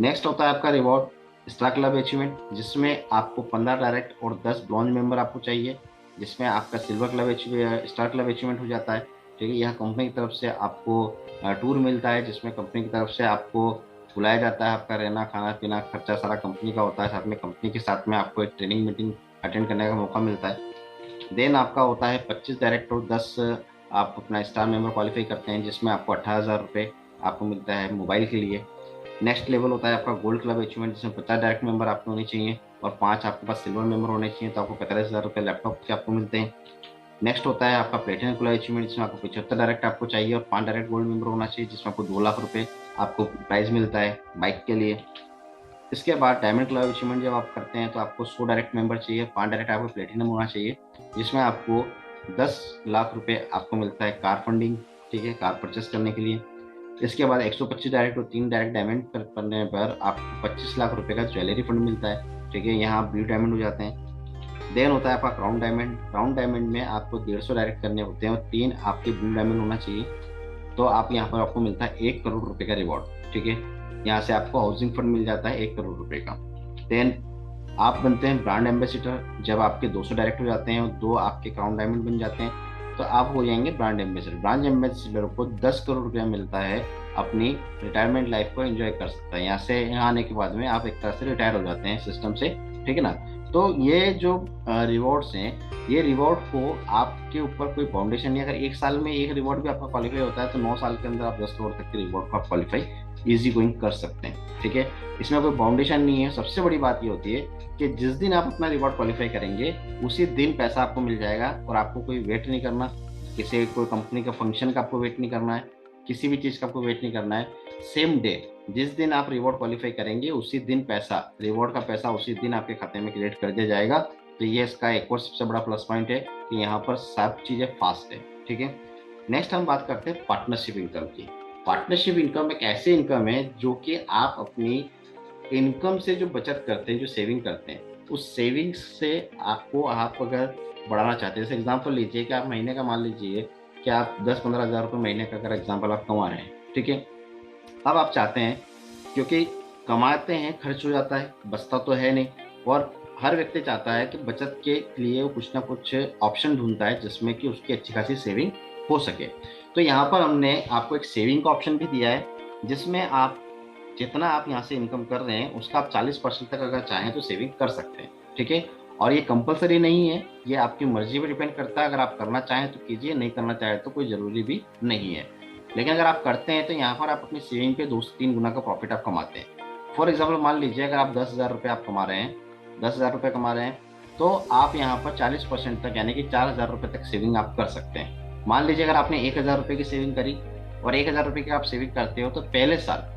नेक्स्ट होता है आपका रिवॉर्ड स्टार क्लब अचीवमेंट, जिसमें आपको 15 डायरेक्ट और 10 ब्रॉन्ज मेंबर आपको चाहिए, जिसमें आपका silver club star club achievement हो जाता है। ठीक है, यह कंपनी की तरफ से आपको टूर मिलता है, जिसमें कंपनी की तरफ से आपको बुलाया जाता है, आपका रहना खाना पीना खर्चा सारा कंपनी का होता है, साथ में कंपनी के साथ में आपको एक ट्रेनिंग मीटिंग अटेंड करने का मौका मिलता है। देन आपका होता है 25 डायरेक्ट और 10 आप अपना स्टार मेंबर क्वालिफाई करते हैं, जिसमें आपको 18,000 रुपये आपको मिलता है मोबाइल के लिए। नेक्स्ट लेवल होता है आपका गोल्ड क्लब अचीवमेंट, जिसमें 50 डायरेक्ट मेंबर आपके होने चाहिए और 5 आपके पास सिल्वर मेंबर होने चाहिए, तो आपको 45,000 रुपये लैपटॉप के आपको मिलते हैं। नेक्स्ट होता है आपका प्लेटिनम क्लब अचीवमेंट, जिसमें आपको 75 डायरेक्ट आपको चाहिए और 5 डायरेक्ट गोल्ड मेंबर होना चाहिए, जिसमें आपको 2 लाख रुपये आपको प्राइज मिलता है बाइक के लिए। इसके बाद डायमंड क्लब अचीवमेंट जब आप करते हैं तो आपको 100 डायरेक्ट मेंबर चाहिए, 5 डायरेक्ट आपको प्लेटिनम होना चाहिए, जिसमें आपको 10 लाख रुपये आपको मिलता है कार फंडिंग, ठीक है, कार परचेस करने के लिए। इसके बाद 125 डायरेक्ट और 3 डायरेक्ट डायमंड करने पर आपको 25 लाख रुपये का ज्वेलरी फंड मिलता है, ठीक है, यहाँ आप ब्लू डायमंड हो जाते हैं। देन होता है आपका क्राउन डायमंड। क्राउन डायमंड में आपको 150 डायरेक्ट करने होते हैं और 3 आपके ब्लू डायमंड होना चाहिए, तो आप यहाँ पर आपको मिलता है 1 करोड़ रुपए का रिवॉर्ड, ठीक है। यहाँ से आपको हाउसिंग फंड मिल जाता है 1 करोड़ रुपए का। देन आप बनते हैं ब्रांड एम्बेसडर। जब आपके 200 डायरेक्ट हो जाते हैं और 2 आपके क्राउन डायमंड बन जाते हैं तो आप हो जाएंगे ब्रांड एम्बेसडर। ब्रांड एम्बेसडर को 10 करोड़ रुपया मिलता है, अपनी रिटायरमेंट लाइफ को एंजॉय कर सकता है। यहाँ आने के बाद में आप एक तरह से रिटायर हो जाते हैं सिस्टम से, ठीक है ना। तो ये जो रिवॉर्ड्स हैं, ये रिवॉर्ड को आपके ऊपर कोई फाउंडेशन नहीं। अगर एक साल में एक रिवॉर्ड भी आपका क्वालिफाई होता है तो 9 साल के अंदर आप 10 करोड़ तक के रिवॉर्ड को आप क्वालिफाई इजी गोइंग कर सकते हैं, ठीक है। इसमें कोई फाउंडेशन नहीं है। सबसे बड़ी बात ये होती है कि जिस दिन आप अपना रिवॉर्ड क्वालिफाई करेंगे उसी दिन पैसा आपको मिल जाएगा और आपको कोई वेट नहीं करना, किसी कोई कंपनी का फंक्शन का आपको वेट नहीं करना है, किसी भी चीज़ का आपको वेट नहीं करना है। सेम डे जिस दिन आप रिवॉर्ड क्वालिफाई करेंगे उसी दिन पैसा, रिवॉर्ड का पैसा उसी दिन आपके खाते में क्रेडिट कर दिया जाएगा। तो ये इसका एक और सबसे बड़ा प्लस पॉइंट है कि यहाँ पर सब चीज़ें फास्ट है, ठीक है। नेक्स्ट हम बात करते हैं पार्टनरशिप इनकम की। पार्टनरशिप इनकम एक ऐसी इनकम है जो कि आप अपनी इनकम से जो बचत करते हैं, जो सेविंग करते हैं, उस सेविंग्स से आपको, आप अगर बढ़ाना चाहते हैं, जैसे एग्जांपल लीजिए कि आप महीने का, मान लीजिए कि आप 10-15 हज़ार रुपये महीने का अगर एग्जांपल आप कमा रहे हैं, ठीक है। अब आप चाहते हैं, क्योंकि कमाते हैं खर्च हो जाता है, बचता तो है नहीं, और हर व्यक्ति चाहता है कि बचत के लिए वो कुछ ना कुछ ऑप्शन ढूंढता है जिसमें कि उसकी अच्छी खासी सेविंग हो सके। तो यहाँ पर हमने आपको एक सेविंग का ऑप्शन भी दिया है, जिसमें आप जितना आप यहाँ से इनकम कर रहे हैं उसका आप 40% तक अगर चाहें तो सेविंग कर सकते हैं, ठीक है। और ये कंपलसरी नहीं है, ये आपकी मर्जी पर डिपेंड करता है। अगर आप करना चाहें तो कीजिए, नहीं करना चाहें तो कोई ज़रूरी भी नहीं है। लेकिन अगर आप करते हैं तो यहाँ पर आप अपनी सेविंग पे 2 से 3 गुना का प्रॉफिट आप कमाते हैं। फॉर एग्जाम्पल मान लीजिए अगर आप 10,000 रुपये आप कमा रहे हैं, 10,000 रुपये कमा रहे हैं, तो आप यहाँ पर 40% तक यानी कि 4,000 रुपये तक सेविंग आप कर सकते हैं। मान लीजिए अगर आपने 1,000 रुपये की सेविंग करी और 1,000 रुपये की आप सेविंग करते हो तो पहले साल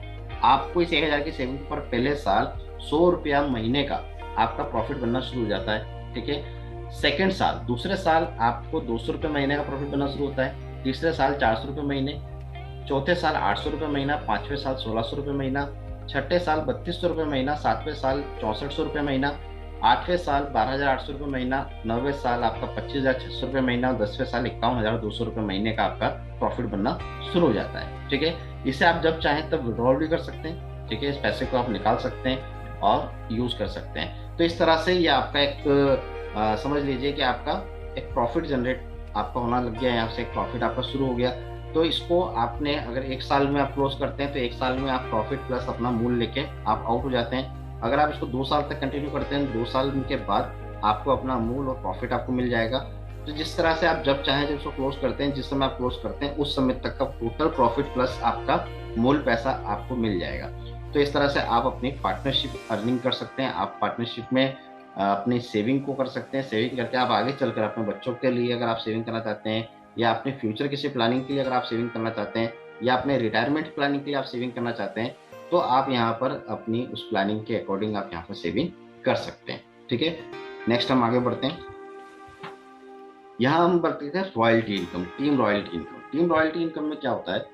आपको इस 1,000 की सेविंग पर पहले साल 100 रुपया महीने का आपका प्रॉफिट बनना शुरू हो जाता है, ठीक है। सेकेंड साल, दूसरे साल आपको 200 रुपये महीने का प्रॉफिट बनना शुरू होता है, तीसरे साल 400 रुपये महीने, चौथे साल 800 रुपये महीना, पांचवें साल 1600 रुपये महीना, छठे साल 3200 रुपये महीना, सातवें साल 6400 रुपये महीना, आठवें साल 12,800 रुपये महीना, नौवें साल आपका 25,600 रुपये महीना, 10वें साल 51,200 रुपये महीने का आपका प्रॉफिट बनना शुरू हो जाता है, ठीक है। इसे आप जब चाहें तब विड्रॉल भी कर सकते हैं, ठीक है। इस पैसे को आप निकाल सकते हैं और यूज कर सकते हैं। तो इस तरह से ये आपका एक समझ लीजिए कि आपका एक प्रॉफिट जनरेट आपका होना लग गया, यहाँ से एक प्रॉफिट आपका शुरू हो गया। तो इसको आपने अगर 1 साल में आप क्लोज करते हैं तो 1 साल में आप प्रॉफिट प्लस अपना मूल लेके आप आउट हो जाते हैं। अगर आप इसको 2 साल तक कंटिन्यू करते हैं, 2 साल के बाद आपको अपना मूल और प्रॉफिट आपको मिल जाएगा। तो जिस तरह से आप जब चाहें जब इसको क्लोज करते हैं, जिस समय आप क्लोज करते हैं उस समय तक का टोटल प्रॉफिट प्लस आपका मूल पैसा आपको मिल जाएगा। तो इस तरह से आप अपनी पार्टनरशिप अर्निंग कर सकते हैं। आप पार्टनरशिप में अपनी सेविंग को कर सकते हैं। सेविंग करके आप आगे चलकर अपने बच्चों के लिए अगर आप सेविंग करना चाहते हैं, या अपने फ्यूचर किसी प्लानिंग के लिए अगर आप सेविंग करना चाहते हैं, या अपने रिटायरमेंट प्लानिंग के लिए आप सेविंग करना चाहते हैं, तो आप यहाँ पर अपनी उस प्लानिंग के अकॉर्डिंग आप यहाँ पर सेविंग कर सकते हैं, ठीक है। नेक्स्ट हम आगे बढ़ते हैं। यहाँ हम बढ़ते हैं royalty income, team royalty income. Team royalty income में क्या होता है,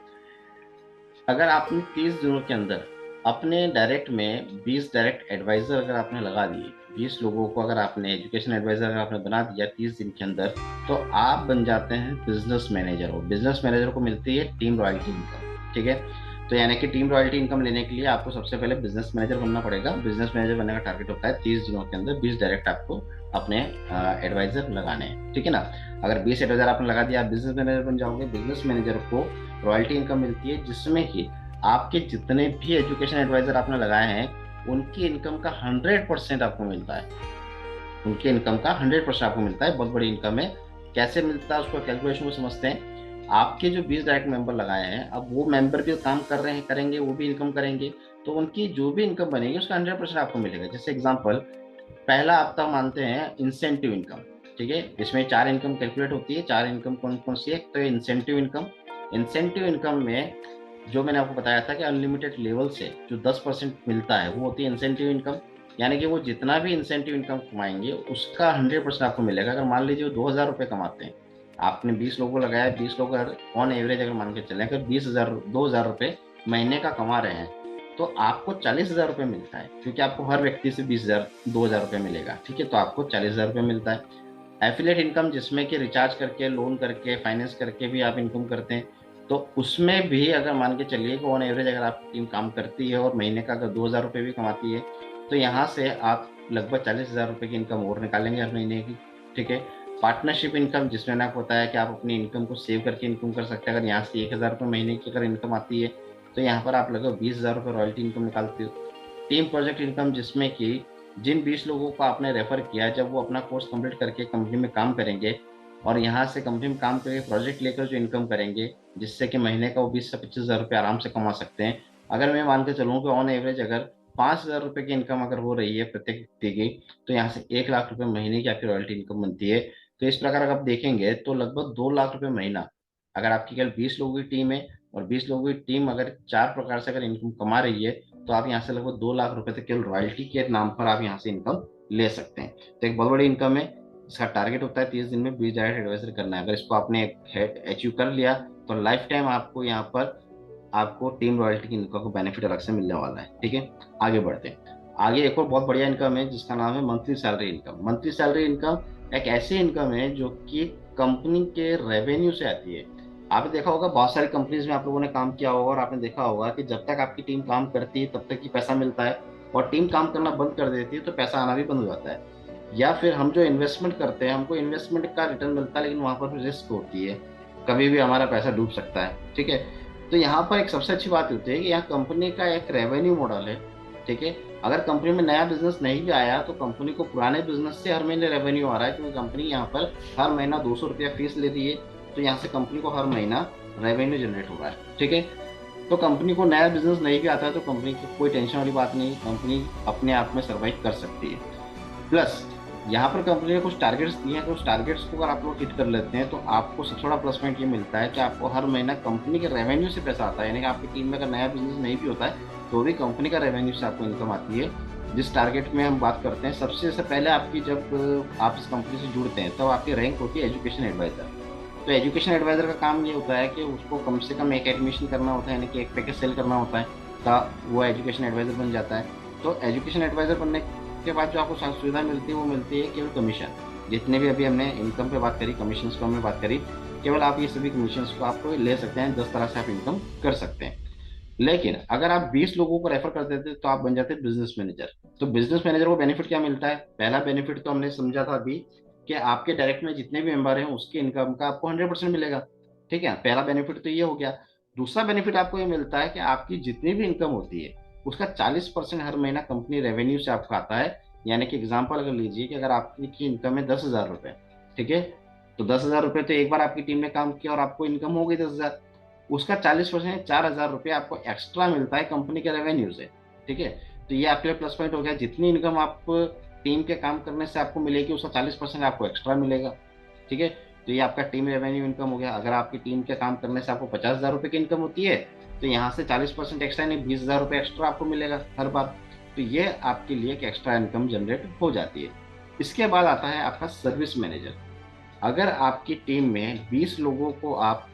अगर आपने 30 दिनों के अंदर अपने डायरेक्ट में 20 डायरेक्ट एडवाइजर अगर आपने लगा दिए, 20 लोगों को अगर आपने एजुकेशन एडवाइजर अगर आपने बना दिया 30 दिन के अंदर, तो आप बन जाते हैं बिजनेस मैनेजर। और बिजनेस मैनेजर को मिलती है टीम रॉयल्टी इनकम, ठीक है। तो यानी कि टीम रॉयल्टी इनकम लेने के लिए आपको सबसे पहले बिजनेस मैनेजर बनना पड़ेगा। बिजनेस मैनेजर बनने का टारगेट होता है 30 दिनों के अंदर 20 डायरेक्ट आपको अपने एडवाइजर लगाने हैं, ठीक है ना। अगर 20 एडवाइजर आपने लगा दिया, आप बिजनेस मैनेजर बन जाओगे। बिजनेस मैनेजर को रॉयल्टी इनकम मिलती है, जिसमें कि आपके जितने भी एजुकेशन एडवाइजर आपने लगाए हैं उनकी इनकम का 100% आपको मिलता है। उनके इनकम का 100% आपको मिलता है। बहुत बड़ी इनकम है। कैसे मिलता है उसको कैलकुलेशन को समझते हैं। आपके जो 20 डायरेक्ट मेंबर लगाए हैं, अब वो मेंबर भी काम कर रहे हैं, करेंगे, वो भी इनकम करेंगे, तो उनकी जो भी इनकम बनेगी उसका 100% आपको मिलेगा। जैसे एग्जाम्पल, पहला आपका मानते हैं इंसेंटिव इनकम। ठीक है, इसमें 4 इनकम कैलकुलेट होती है। 4 इनकम कौन कौन सी है? तो इंसेंटिव इनकम। इंसेंटिव इनकम में जो मैंने आपको बताया था कि अनलिमिटेड लेवल से जो 10% मिलता है वो होती है इंसेंटिव इनकम। यानी कि वो जितना भी इंसेंटिव इनकम कमाएंगे उसका 100% आपको मिलेगा। अगर मान लीजिए वो 2,000 रुपये कमाते हैं, आपने 20 लोगों को लगाया, 20 लोग अगर ऑन एवरेज अगर मान के चले, अगर 20,000 2,000 रुपये महीने का कमा रहे हैं, तो आपको 40,000 रुपये मिलता है, क्योंकि आपको हर व्यक्ति से 20,000 2,000 रुपये मिलेगा। ठीक है, तो आपको 40,000 रुपये मिलता है। एफिलेट इनकम, जिसमें कि रिचार्ज करके, लोन करके, फाइनेंस करके भी आप इनकम करते हैं, तो उसमें भी अगर मान के चलिए कि ऑन एवरेज अगर आपकी टीम काम करती है और महीने का अगर 2,000 रुपये भी कमाती है, तो यहाँ से आप लगभग 40,000 रुपये की इनकम और निकालेंगे हर महीने की। ठीक है। पार्टनरशिप इनकम, जिसमें मैंने आपको बताया कि आप अपनी इनकम को सेव करके इनकम कर सकते हैं। अगर यहाँ से 1,000 रुपये महीने की अगर इनकम आती है, तो यहाँ पर आप लगभग 20,000 रुपये रॉयल्टी इनकम निकालते हो। टीम प्रोजेक्ट इनकम, जिसमें कि जिन 20 लोगों को आपने रेफर किया, जब वो अपना कोर्स कंप्लीट करके कंपनी में काम करेंगे और यहाँ से कंपनी में काम करके प्रोजेक्ट लेकर जो इनकम करेंगे, जिससे कि महीने का वो 20 से 25,000 रुपये आराम से कमा सकते हैं। अगर मैं मान के चलूँ कि ऑन एवरेज अगर 5,000 रुपये की इनकम अगर हो रही है प्रत्येक व्यक्ति की, तो यहाँ से 1 लाख रुपये महीने की आपकी रॉयल्टी इनकम बनती है। तो इस प्रकार अगर आप देखेंगे तो लगभग 2 लाख रुपये महीना, अगर आपकी केवल 20 लोगों की टीम है और 20 लोगों की टीम अगर 4 प्रकार से अगर इनकम कमा रही है, तो आप यहाँ से लगभग 2 लाख रुपए तक केवल रॉयल्टी के नाम पर आप यहाँ से इनकम ले सकते हैं। तो एक बहुत बड़ी इनकम है। इसका टारगेट होता है 30 दिन में 20 डायरेक्ट एडवाइजर करना है। अगर इसको आपने अचीव कर लिया, तो लाइफ टाइम आपको यहाँ पर आपको टीम रॉयल्टी की इनकम को बेनिफिट अलग से मिलने वाला है। ठीक है, आगे बढ़ते हैं। आगे एक और बहुत बढ़िया इनकम है जिसका नाम है monthly salary income. Monthly salary income एक ऐसी इनकम है जो कि कंपनी के रेवेन्यू से आती है। आपने देखा होगा बहुत सारी कंपनीज में आप लोगों ने काम किया होगा और आपने देखा होगा कि जब तक आपकी टीम काम करती है तब तक ही पैसा मिलता है, और टीम काम करना बंद कर देती है तो पैसा आना भी बंद हो जाता है। या फिर हम जो इन्वेस्टमेंट करते हैं, हमको इन्वेस्टमेंट का रिटर्न मिलता है, लेकिन वहां पर भी रिस्क होती है, कभी भी हमारा पैसा डूब सकता है। ठीक है, तो यहाँ पर एक सबसे अच्छी बात होती है कि यहाँ कंपनी का एक रेवेन्यू मॉडल है। ठीक है, अगर कंपनी में नया बिजनेस नहीं भी आया तो कंपनी को पुराने बिजनेस से हर महीने रेवेन्यू आ रहा है, क्योंकि कंपनी यहाँ पर हर महीना 200 रुपया फीस लेती है। तो यहाँ से कंपनी को हर महीना रेवेन्यू जनरेट हो रहा है। ठीक है, तो कंपनी को नया बिजनेस नहीं भी आता है तो कंपनी की कोई टेंशन वाली बात नहीं, कंपनी अपने आप में सर्वाइव कर सकती है। प्लस यहाँ पर कंपनी ने कुछ टारगेट्स दिए हैं, तो उस टारगेट्स को अगर आप लोग हिट कर लेते हैं तो आपको सबसे बड़ा प्लस पॉइंट ये मिलता है कि आपको हर महीना कंपनी के रेवेन्यू से पैसा आता है। यानी कि आपकी टीम में अगर नया बिजनेस नहीं भी होता है तो भी कंपनी का रेवेन्यू से आपको इनकम आती है। जिस टारगेट में हम बात करते हैं, सबसे पहले आपकी जब आप इस कंपनी से जुड़ते हैं तब आपकी रैंक होती है एजुकेशन एडवाइजर। तो एजुकेशन एडवाइजर का काम ये होता है कि उसको कम से कम एक एडमिशन करना होता है, यानी कि एक पैकेज सेल करना होता है, तो वो एजुकेशन एडवाइजर बन जाता है। तो एजुकेशन एडवाइजर बनने के बाद जो आपको सुविधा मिलती है वो मिलती है केवल कमीशन। जितने भी अभी हमने इनकम पे बात करी, कमीशन को हमने बात करी, केवल आप ये सभी कमीशन को आप ले सकते हैं। 10 तरह से आप इनकम कर सकते हैं। लेकिन अगर आप 20 लोगों को रेफर कर देते तो आप बन जाते बिजनेस मैनेजर। तो बिजनेस मैनेजर को बेनिफिट क्या मिलता है? पहला बेनिफिट तो हमने समझा था अभी कि आपके डायरेक्ट में जितने भी मेंबर हैं उसकी इनकम का आपको 100% मिलेगा। ठीक है, पहला बेनिफिट तो ये हो गया। दूसरा बेनिफिट आपको ये मिलता है कि आपकी जितनी भी इनकम होती है उसका 40% हर महीना कंपनी रेवेन्यू से आपको आता है। यानी कि एग्जाम्पल अगर लीजिए कि अगर आपकी इनकम है 10,000 रुपये, ठीक है, तो 10,000 रुपये तो एक बार आपकी टीम ने काम किया और आपको इनकम हो गई 10,000, उसका 40% 4,000 रुपये आपको एक्स्ट्रा मिलता है कंपनी के रेवेन्यू से। ठीक है, तो ये आपके लिए प्लस पॉइंट हो गया। जितनी इनकम आप टीम के काम करने से आपको मिलेगी उसका 40% आपको एक्स्ट्रा मिलेगा। ठीक है, तो ये आपका टीम रेवेन्यू इनकम हो गया। अगर आपकी टीम के काम करने से आपको 50,000 रुपये की इनकम होती है, तो यहाँ से 40% एक्स्ट्रा यानी 20,000 रुपये एक्स्ट्रा आपको मिलेगा हर बार। तो ये आपके लिए एक एक्स्ट्रा इनकम जनरेट हो जाती है। इसके बाद आता है आपका सर्विस मैनेजर। अगर आपकी टीम में 20 लोगों को आप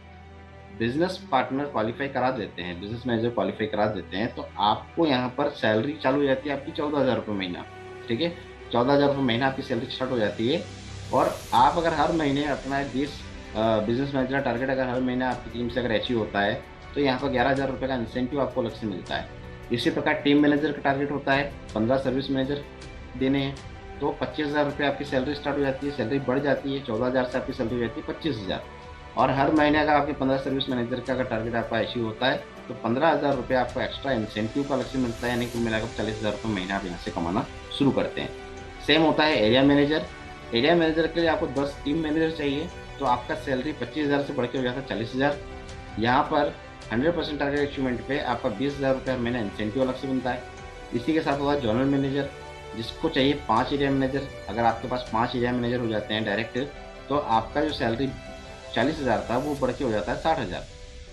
बिजनेस पार्टनर क्वालिफाई करा देते हैं, बिजनेस मैनेजर क्वालिफाई करा देते हैं, तो आपको यहाँ पर सैलरी चालू हो जाती है आपकी 14,000 रुपये महीना। ठीक है, 14,000 रुपये महीना आपकी सैलरी स्टार्ट हो जाती है। और आप अगर हर महीने अपना 20 बिजनेस मैनेजर टारगेट अगर हर महीने आपकी टीम से अगर अचीव होता है, तो यहाँ पर 11,000 रुपये का इंसेंटिव आपको अलग से मिलता है। इसी प्रकार टीम मैनेजर का टारगेट होता है 15 सर्विस मैनेजर देने हैं, तो 25,000 रुपये आपकी सैलरी स्टार्ट हो जाती है, सैलरी बढ़ जाती है, 14,000 से आपकी सैलरी हो जाती है 25,000। और हर महीने अगर आपके 15 सर्विस मैनेजर का अगर टारगेट आपका अचीव होता है तो 15,000 रुपये आपको एक्स्ट्रा इंसेंटिव का अलग से मिलता है। यानी कि मिलाकर 40,000 रुपये महीना आप यहाँ से कमाना शुरू करते हैं। सेम होता है एरिया मैनेजर। एरिया मैनेजर के लिए आपको 10 टीम मैनेजर चाहिए, तो आपका सैलरी 25,000 से बढ़ के हो जाता है 40,000। यहाँ पर 100% टारगेट अचीवमेंट पे आपका 20,000 रुपये हर महीना इंसेंटिव अलग से बनता है। इसी के साथ होगा जनरल मैनेजर, जिसको चाहिए 5 एरिया मैनेजर। अगर आपके पास 5 एरिया मैनेजर हो जाते हैं डायरेक्ट, तो आपका जो सैलरी 40,000 था वो बढ़ के हो जाता है 60,000।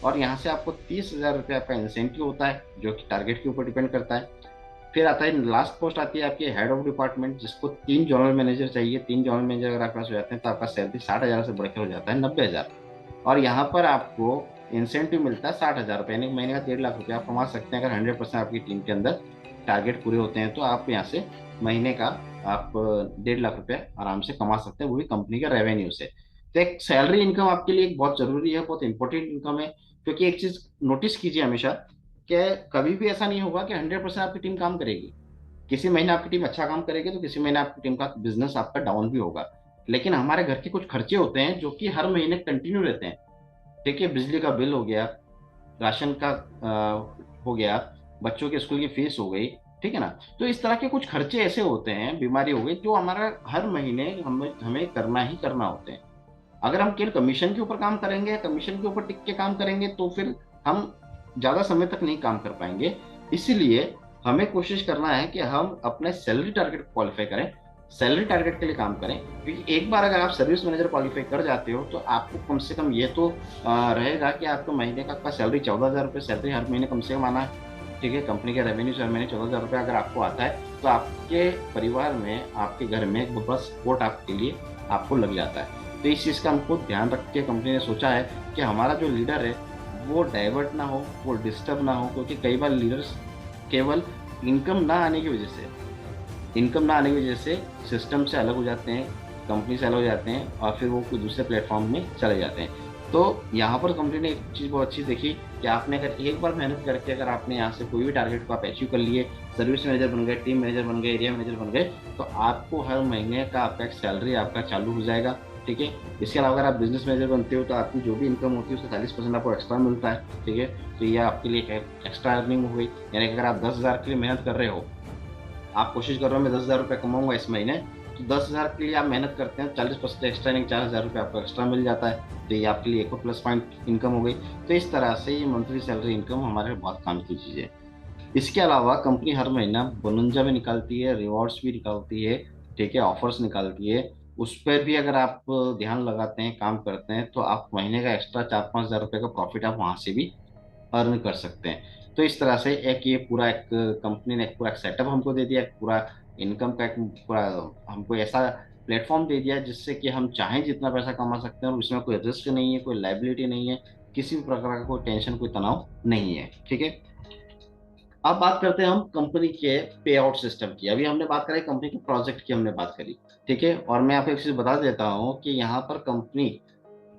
और यहाँ से आपको 30,000 रुपये आपका इंसेंटिव होता है, जो कि टारगेट के ऊपर डिपेंड करता है। फिर आता है लास्ट पोस्ट आती है आपकी हेड ऑफ डिपार्टमेंट, जिसको 3 जनरल मैनेजर चाहिए। 3 जनरल मैनेजर अगर आपके पास हो जाते हैं तो आपका सैलरी 60,000 से बढ़कर हो जाता है 90,000। और यहाँ पर आपको इंसेंटिव मिलता है 60,000 रुपये, यानी महीने का 1.5 लाख रुपये आप कमा सकते हैं। अगर 100% आपकी टीम के अंदर टारगेट पूरे होते हैं तो आप यहाँ से महीने का आप 1.5 लाख रुपये आराम से कमा सकते हैं, वो भी कंपनी के रेवेन्यू से। तो एक सैलरी इनकम आपके लिए एक बहुत जरूरी है, बहुत इंपॉर्टेंट इनकम है। क्योंकि एक चीज नोटिस कीजिए हमेशा कि कभी भी ऐसा नहीं होगा कि 100% आपकी टीम काम करेगी। किसी महीने आपकी टीम अच्छा काम करेगी तो किसी महीने आपकी टीम का बिजनेस आपका डाउन भी होगा। लेकिन हमारे घर के कुछ खर्चे होते हैं जो कि हर महीने कंटिन्यू रहते हैं। ठीक है, बिजली का बिल हो गया, राशन का हो गया, बच्चों के स्कूल की फीस हो गई, ठीक है ना। तो इस तरह के कुछ खर्चे ऐसे होते हैं, बीमारी हो गई, जो हमारा हर महीने हमें हमें करना ही करना होते हैं। अगर हम केवल कमीशन के ऊपर काम करेंगे या कमीशन के ऊपर टिक के काम करेंगे तो फिर हम ज्यादा समय तक नहीं काम कर पाएंगे। इसीलिए हमें कोशिश करना है कि हम अपने सैलरी टारगेट क्वालिफाई करें, सैलरी टारगेट के लिए काम करें। क्योंकि एक बार अगर आप सर्विस मैनेजर क्वालिफाई कर जाते हो तो आपको कम से कम ये तो रहेगा कि आपको महीने का सैलरी 14,000 रुपये सैलरी हर महीने कम से कम आना है। ठीक है, कंपनी का रेवेन्यू हर महीने 14,000 रुपये अगर आपको आता है तो आपके परिवार में, आपके घर में एक बड़ा सपोर्ट आपके लिए आपको लग जाता है। तो इस चीज़ का हमको ध्यान रख के कंपनी ने सोचा है कि हमारा जो लीडर है वो डाइवर्ट ना हो, वो डिस्टर्ब ना हो। क्योंकि कई बार लीडर्स केवल इनकम ना आने की वजह से, सिस्टम से अलग हो जाते हैं, कंपनी से अलग हो जाते हैं और फिर वो कोई दूसरे प्लेटफॉर्म में चले जाते हैं। तो यहाँ पर कंपनी ने एक चीज़ बहुत अच्छी देखी कि आपने अगर एक बार मेहनत करके अगर आपने यहाँ से कोई भी टारगेट को आप अचीव कर लिए, सर्विस मैनेजर बन गए, टीम मैनेजर बन गए, एरिया मैनेजर बन गए, तो आपको हर महीने का आपका एक सैलरी आपका चालू हो जाएगा। ठीक है, इसके अलावा अगर आप बिजनेस मैनेजर बनते हो तो आपकी जो भी इनकम होती है उसका 40% आपको एक्स्ट्रा मिलता है। ठीक है, तो ये आपके लिए एक्स्ट्रा अर्निंग हो गई। यानी कि अगर आप 10,000 के लिए मेहनत कर रहे हो, आप कोशिश कर रहे हो मैं 10,000 रुपये कमाऊंगा इस महीने, तो 10,000 के लिए आप मेहनत करते हैं, 40% एक्स्ट्रा यानी 4,000 रुपये आपको एक्स्ट्रा मिल जाता है। तो ये आपके लिए एक और प्लस पॉइंट इनकम हो गई। तो इस तरह से ये मंथली सैलरी इनकम हमारे बहुत काम की चीज़ है। इसके अलावा कंपनी हर महीना बोनंजा भी निकालती है, रिवॉर्ड्स भी निकालती है, ठीक है, ऑफर्स निकालती है। उस पर भी अगर आप ध्यान लगाते हैं, काम करते हैं, तो आप महीने का एक्स्ट्रा 4-5 हज़ार रुपये का प्रॉफिट आप वहां से भी अर्न कर सकते हैं। तो इस तरह से एक ये पूरा एक कंपनी ने एक पूरा सेटअप हमको दे दिया, एक पूरा इनकम का एक पूरा हमको ऐसा प्लेटफॉर्म दे दिया जिससे कि हम चाहें जितना पैसा कमा सकते हैं और उसमें कोई रिस्क नहीं है, कोई लाइबिलिटी नहीं है, किसी भी प्रकार का कोई टेंशन, कोई तनाव नहीं है। ठीक है, अब बात करते हैं हम कंपनी के पे आउट सिस्टम की। अभी हमने बात करी कंपनी के प्रोजेक्ट की, हमने बात करी। ठीक है, और मैं आपको एक चीज बता देता हूँ कि यहाँ पर कंपनी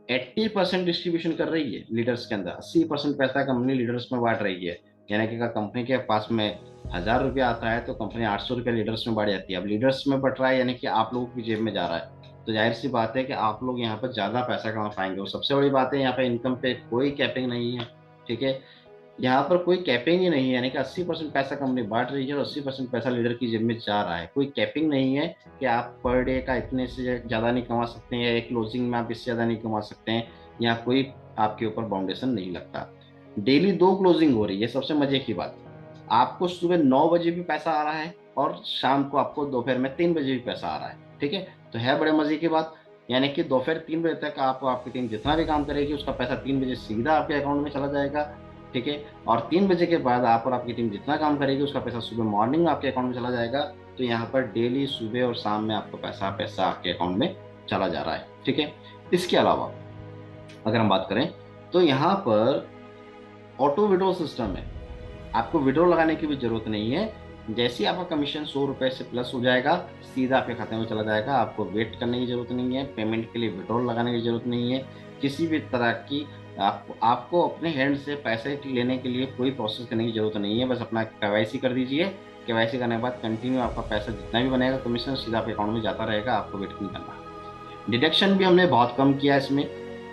80% डिस्ट्रीब्यूशन कर रही है लीडर्स के अंदर, 80% पैसा कंपनी लीडर्स में बांट रही है। यानी कि अगर कंपनी के पास में 1,000 रुपया आता है तो कंपनी 800 रुपया लीडर्स में बांट जाती है। अब लीडर्स में बट रहा है यानी कि आप लोगों की जेब में जा रहा है, तो जाहिर सी बात है कि आप लोग यहाँ पर ज्यादा पैसा कमा पाएंगे। और सबसे बड़ी बात है यहाँ पे इनकम पे कोई कैपिंग नहीं है। ठीक है, यहाँ पर कोई कैपिंग ही नहीं है, यानी कि 80% पैसा कंपनी बांट रही है और 80% पैसा लीडर की जेब में जा रहा है। कोई कैपिंग नहीं है कि आप पर डे का इतने से ज्यादा नहीं कमा सकते हैं या एक क्लोजिंग में आप इससे ज्यादा नहीं कमा सकते हैं, या कोई आपके ऊपर बाउंडेशन नहीं लगता। डेली 2 क्लोजिंग हो रही है, सबसे मजे की बात। आपको सुबह 9 बजे भी पैसा आ रहा है और शाम को आपको दोपहर में 3 बजे भी पैसा आ रहा है। ठीक है, तो है बड़े मजे की बात। यानी कि दोपहर 3 बजे तक आपको आपकी टीम जितना भी काम करेगी उसका पैसा 3 बजे सीधा आपके अकाउंट में चला जाएगा। ठीक है, और 3 बजे के बाद आप और आपकी टीम जितना काम करेगी उसका पैसा सुबह मॉर्निंग में आपके अकाउंट में चला जाएगा। तो यहाँ पर डेली सुबह और शाम में आपको पैसा पैसा आपके अकाउंट में चला जा रहा है। ठीक है, इसके अलावा अगर हम बात करें तो यहाँ पर ऑटो विड्रॉ सिस्टम है, आपको विड्रॉ लगाने की भी जरूरत नहीं है। जैसे ही आपका कमीशन 100 रुपए से प्लस हो जाएगा सीधा आपके खाते में चला जाएगा। आपको वेट करने की जरूरत नहीं है, पेमेंट के लिए विड्रॉ लगाने की जरूरत नहीं है, किसी भी तरह की आपको अपने हैंड से पैसे लेने के लिए कोई प्रोसेस करने की जरूरत नहीं है। बस अपना केवाईसी कर दीजिए, केवाईसी करने के बाद कंटिन्यू आपका पैसा जितना भी बनेगा कमीशन सीधा आपके अकाउंट में जाता रहेगा, आपको वेट नहीं करना। डिडक्शन भी हमने बहुत कम किया इसमें,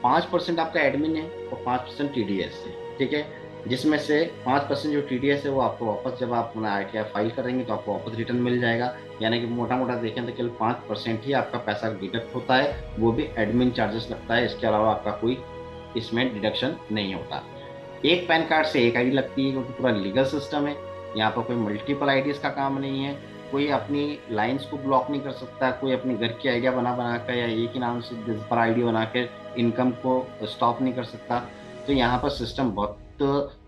5% आपका एडमिन है और 5% टीडीएस है। ठीक है, जिसमें से 5% जो टीडीएस है वो आपको वापस, जब आप अपना आईटीआर फाइल करेंगे तो आपको वापस रिटर्न मिल जाएगा। यानी कि मोटा मोटा देखें तो केवल 5% ही आपका पैसा डिडक्ट होता है, वो भी एडमिन चार्जेस लगता है, इसके अलावा आपका कोई इसमें डिडक्शन नहीं होता। एक पैन कार्ड से एक आईडी लगती है, क्योंकि पूरा लीगल सिस्टम है। यहाँ पर कोई मल्टीपल आईडीज का काम नहीं है। कोई अपनी लाइंस को ब्लॉक नहीं कर सकता, कोई अपनी घर की आइडिया बना बना कर या एक ही नाम से 10 बार आईडी बना कर इनकम को स्टॉप नहीं कर सकता। तो यहाँ पर सिस्टम बहुत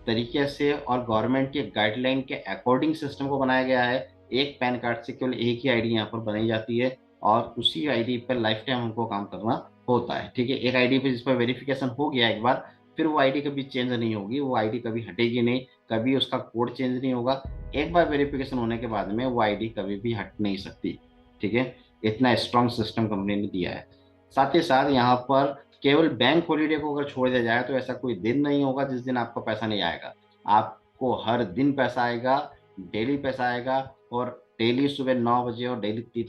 तरीके से और गवर्नमेंट के गाइडलाइन के अकॉर्डिंग सिस्टम को बनाया गया है। एक पैन कार्ड से केवल एक ही आईडी यहाँ पर बनाई जाती है, और उसी आईडी पर लाइफ टाइम हमको काम करना होता है। ठीक है, एक आईडी पे जिस पर वेरिफिकेशन हो गया एक बार, फिर वो आईडी कभी चेंज नहीं होगी, वो आईडी कभी हटेगी नहीं, कभी उसका कोड चेंज नहीं होगा। एक बार वेरिफिकेशन होने के बाद में वो आईडी कभी भी हट नहीं सकती। ठीक है, इतना स्ट्रांग सिस्टम कंपनी ने दिया है। साथ ही साथ यहाँ पर केवल बैंक हॉलीडे को अगर छोड़ दिया जाए तो ऐसा कोई दिन नहीं होगा जिस दिन आपका पैसा नहीं आएगा। आपको हर दिन पैसा आएगा, डेली पैसा आएगा, और डेली सुबह 9 बजे और डेली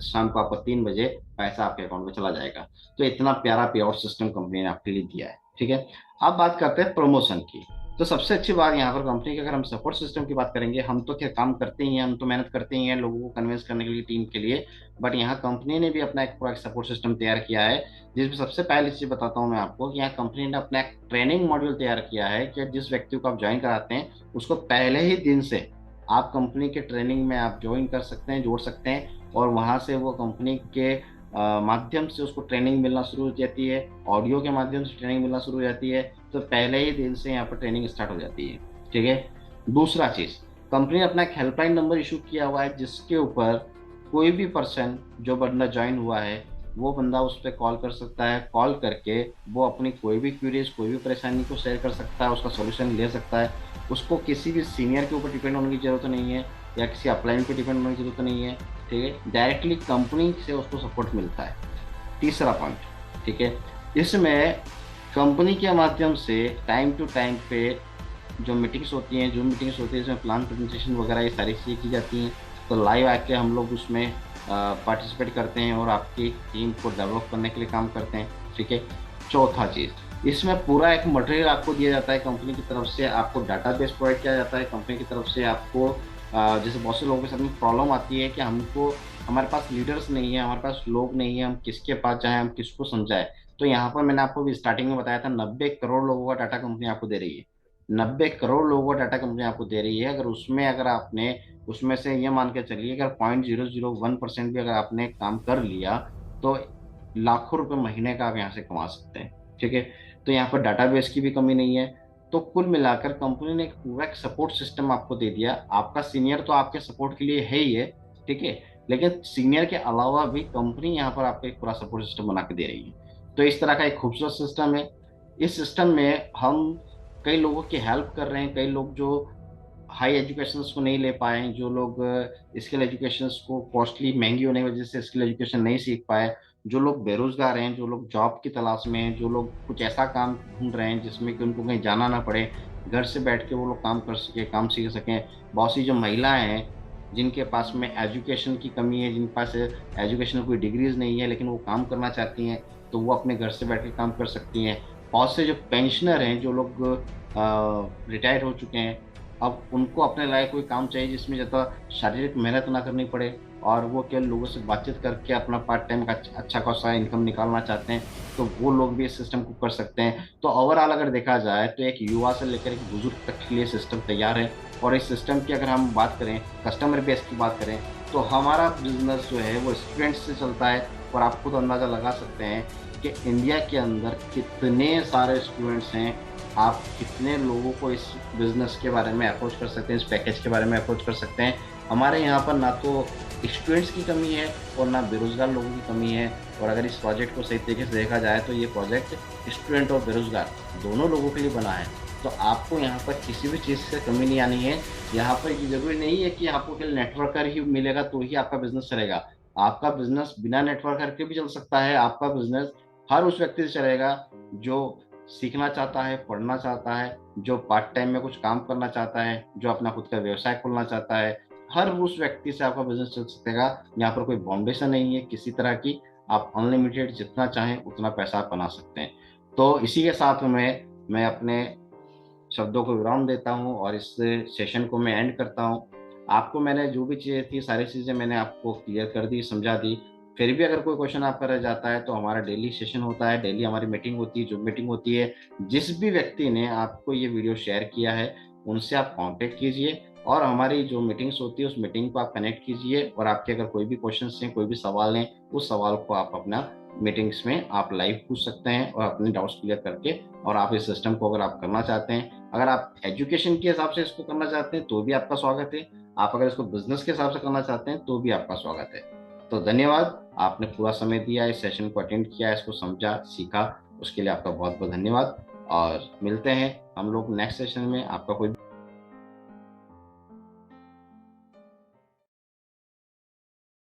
शाम को आपको 3 बजे पैसा आपके अकाउंट में चला जाएगा। तो इतना प्यारा पे आउट सिस्टम कंपनी ने आपके लिए दिया है। ठीक है, अब बात करते हैं प्रमोशन की। तो सबसे अच्छी बात यहाँ पर कंपनी की, अगर हम सपोर्ट सिस्टम की बात करेंगे, हम तो क्या काम करते ही हैं, हम तो मेहनत करते ही हैं लोगों को कन्विंस करने के लिए, टीम के लिए। बट यहाँ कंपनी ने भी अपना एक पूरा सपोर्ट सिस्टम तैयार किया है, जिसमें सबसे पहली चीज बताता हूँ मैं आपको कि यहाँ कंपनी ने अपना एक ट्रेनिंग मॉड्यूल तैयार किया है कि जिस व्यक्ति को आप ज्वाइन कराते हैं उसको पहले ही दिन से आप कंपनी के ट्रेनिंग में आप ज्वाइन कर सकते हैं, जोड़ सकते हैं, और वहां से वो कंपनी के माध्यम से उसको ट्रेनिंग मिलना शुरू हो जाती है, ऑडियो के माध्यम से ट्रेनिंग मिलना शुरू हो जाती है। तो पहले ही दिन से यहाँ पर ट्रेनिंग स्टार्ट हो जाती है। ठीक है, दूसरा चीज, कंपनी ने अपना एक हेल्पलाइन नंबर इशू किया हुआ है, जिसके ऊपर कोई भी पर्सन, जो बंदा ज्वाइन हुआ है, वो बंदा उस पर कॉल कर सकता है। कॉल करके वो अपनी कोई भी क्वेरीज, कोई भी परेशानी को शेयर कर सकता है, उसका सोल्यूशन ले सकता है। उसको किसी भी सीनियर के ऊपर डिपेंड होने की जरूरत नहीं है, या किसी अपलाइन पे डिपेंड होने की जरूरत नहीं है। ठीक है, डायरेक्टली कंपनी से उसको सपोर्ट मिलता है। तीसरा पॉइंट, ठीक है, इसमें कंपनी के माध्यम से टाइम टू टाइम पे जो मीटिंग्स होती हैं, जूम मीटिंग्स होती है, इसमें प्लान प्रेजेंटेशन वगैरह ये सारी चीज़ें की जाती हैं। तो लाइव आके हम लोग उसमें पार्टिसिपेट करते हैं और आपकी टीम को डेवलप करने के लिए काम करते हैं। ठीक है, चौथा चीज़, इसमें पूरा एक मटेरियल आपको दिया जाता है कंपनी की तरफ से, आपको डाटाबेस प्रोवाइड किया जाता है कंपनी की तरफ से आपको। जैसे बहुत से लोगों के साथ में प्रॉब्लम आती है कि हमको, हमारे पास लीडर्स नहीं है, हमारे पास लोग नहीं है, हम किसके पास जाएं, हम किसको समझाएं। तो यहाँ पर मैंने आपको भी स्टार्टिंग में बताया था, 90 करोड़ लोगों का डाटा कंपनी आपको दे रही है। 90 करोड़ लोगों का डाटा कंपनी आपको दे रही है। अगर उसमें, अगर आपने उसमें से ये मान के चलिए, अगर 0.001% भी अगर आपने काम कर लिया, तो लाखों रुपए महीने का आप यहाँ से कमा सकते हैं। ठीक है, तो यहाँ पर डाटाबेस की भी कमी नहीं है। तो कुल मिलाकर कंपनी ने एक पूरा एक सपोर्ट सिस्टम आपको दे दिया। आपका सीनियर तो आपके सपोर्ट के लिए है ही है, ठीक है, लेकिन सीनियर के अलावा भी कंपनी यहाँ पर आपको एक पूरा सपोर्ट सिस्टम बना के दे रही है। तो इस तरह का एक खूबसूरत सिस्टम है। इस सिस्टम में हम कई लोगों की हेल्प कर रहे हैं। कई लोग जो हाई एजुकेशन को नहीं ले पाए, जो लोग स्किल एजुकेशन को कॉस्टली महंगी होने की वजह से स्किल एजुकेशन नहीं सीख पाए, जो लोग बेरोजगार हैं, जो लोग जॉब की तलाश में हैं, जो लोग कुछ ऐसा काम ढूंढ रहे हैं जिसमें कि उनको कहीं जाना ना पड़े, घर से बैठ के वो लोग काम कर सके, काम सीख सकें। बहुत सी जो महिलाएं हैं जिनके पास में एजुकेशन की कमी है, जिनके पास एजुकेशन कोई डिग्रीज नहीं है, लेकिन वो काम करना चाहती हैं, तो वो अपने घर से बैठ के काम कर सकती हैं। बहुत से जो पेंशनर हैं, जो लोग रिटायर हो चुके हैं, अब उनको अपने लायक कोई काम चाहिए जिसमें ज़्यादा शारीरिक मेहनत ना करनी पड़े, और वो केवल लोगों से बातचीत करके अपना पार्ट टाइम का अच्छा खासा इनकम निकालना चाहते हैं, तो वो लोग भी इस सिस्टम को कर सकते हैं। तो ओवरऑल अगर देखा जाए तो एक युवा से लेकर एक बुजुर्ग तक के लिए सिस्टम तैयार है। और इस सिस्टम की अगर हम बात करें, कस्टमर बेस की बात करें, तो हमारा बिजनेस जो है वो स्टूडेंट्स से चलता है। और आप खुद अंदाज़ा लगा सकते हैं कि इंडिया के अंदर कितने सारे स्टूडेंट्स हैं। आप कितने लोगों को इस बिज़नेस के बारे में अप्रोच कर सकते हैं, इस पैकेज के बारे में अप्रोच कर सकते हैं। हमारे यहाँ पर ना तो स्टूडेंट्स की कमी है और ना बेरोज़गार लोगों की कमी है। और अगर इस प्रोजेक्ट को सही तरीके से देखा जाए तो ये प्रोजेक्ट स्टूडेंट और बेरोज़गार दोनों लोगों के लिए बना है। तो आपको यहाँ पर किसी भी चीज़ से कमी नहीं आनी है। यहाँ पर ये जरूरी नहीं है कि आपको केवल नेटवर्कर ही मिलेगा तो ही आपका बिजनेस चलेगा। आपका बिजनेस बिना नेटवर्कर के भी चल सकता है। आपका बिजनेस हर उस व्यक्ति से चलेगा जो सीखना चाहता है, पढ़ना चाहता है, जो पार्ट टाइम में कुछ काम करना चाहता है, जो अपना खुद का व्यवसाय खोलना चाहता है। हर उस व्यक्ति से आपका बिजनेस चल सकेगा। यहाँ पर कोई बाउंडेशन नहीं है किसी तरह की। आप अनलिमिटेड जितना चाहें उतना पैसा आप बना सकते हैं। तो इसी के साथ में मैं अपने शब्दों को विराम देता हूँ और इस सेशन को मैं एंड करता हूँ। आपको मैंने जो भी चीज़ें थी, सारी चीज़ें मैंने आपको क्लियर कर दी, समझा दी। फिर भी अगर कोई क्वेश्चन आपका रह जाता है तो हमारा डेली सेशन होता है, डेली हमारी मीटिंग होती है, जो मीटिंग होती है। जिस भी व्यक्ति ने आपको ये वीडियो शेयर किया है उनसे आप कांटेक्ट कीजिए और हमारी जो मीटिंग्स होती है उस मीटिंग को आप कनेक्ट कीजिए, और आपके अगर कोई भी क्वेश्चन हैं, कोई भी सवाल हैं, उस सवाल को आप अपना मीटिंग्स में आप लाइव पूछ सकते हैं और अपने डाउट्स क्लियर करके, और आप इस सिस्टम को अगर आप करना चाहते हैं, अगर आप एजुकेशन के हिसाब से इसको करना चाहते हैं तो भी आपका स्वागत है। आप अगर इसको बिजनेस के हिसाब से करना चाहते हैं तो भी आपका स्वागत है। तो धन्यवाद, आपने पूरा समय दिया, इस सेशन को अटेंड किया, इसको समझा, सीखा, उसके लिए आपका बहुत बहुत धन्यवाद। और मिलते हैं हम लोग नेक्स्ट सेशन में। आपका कोई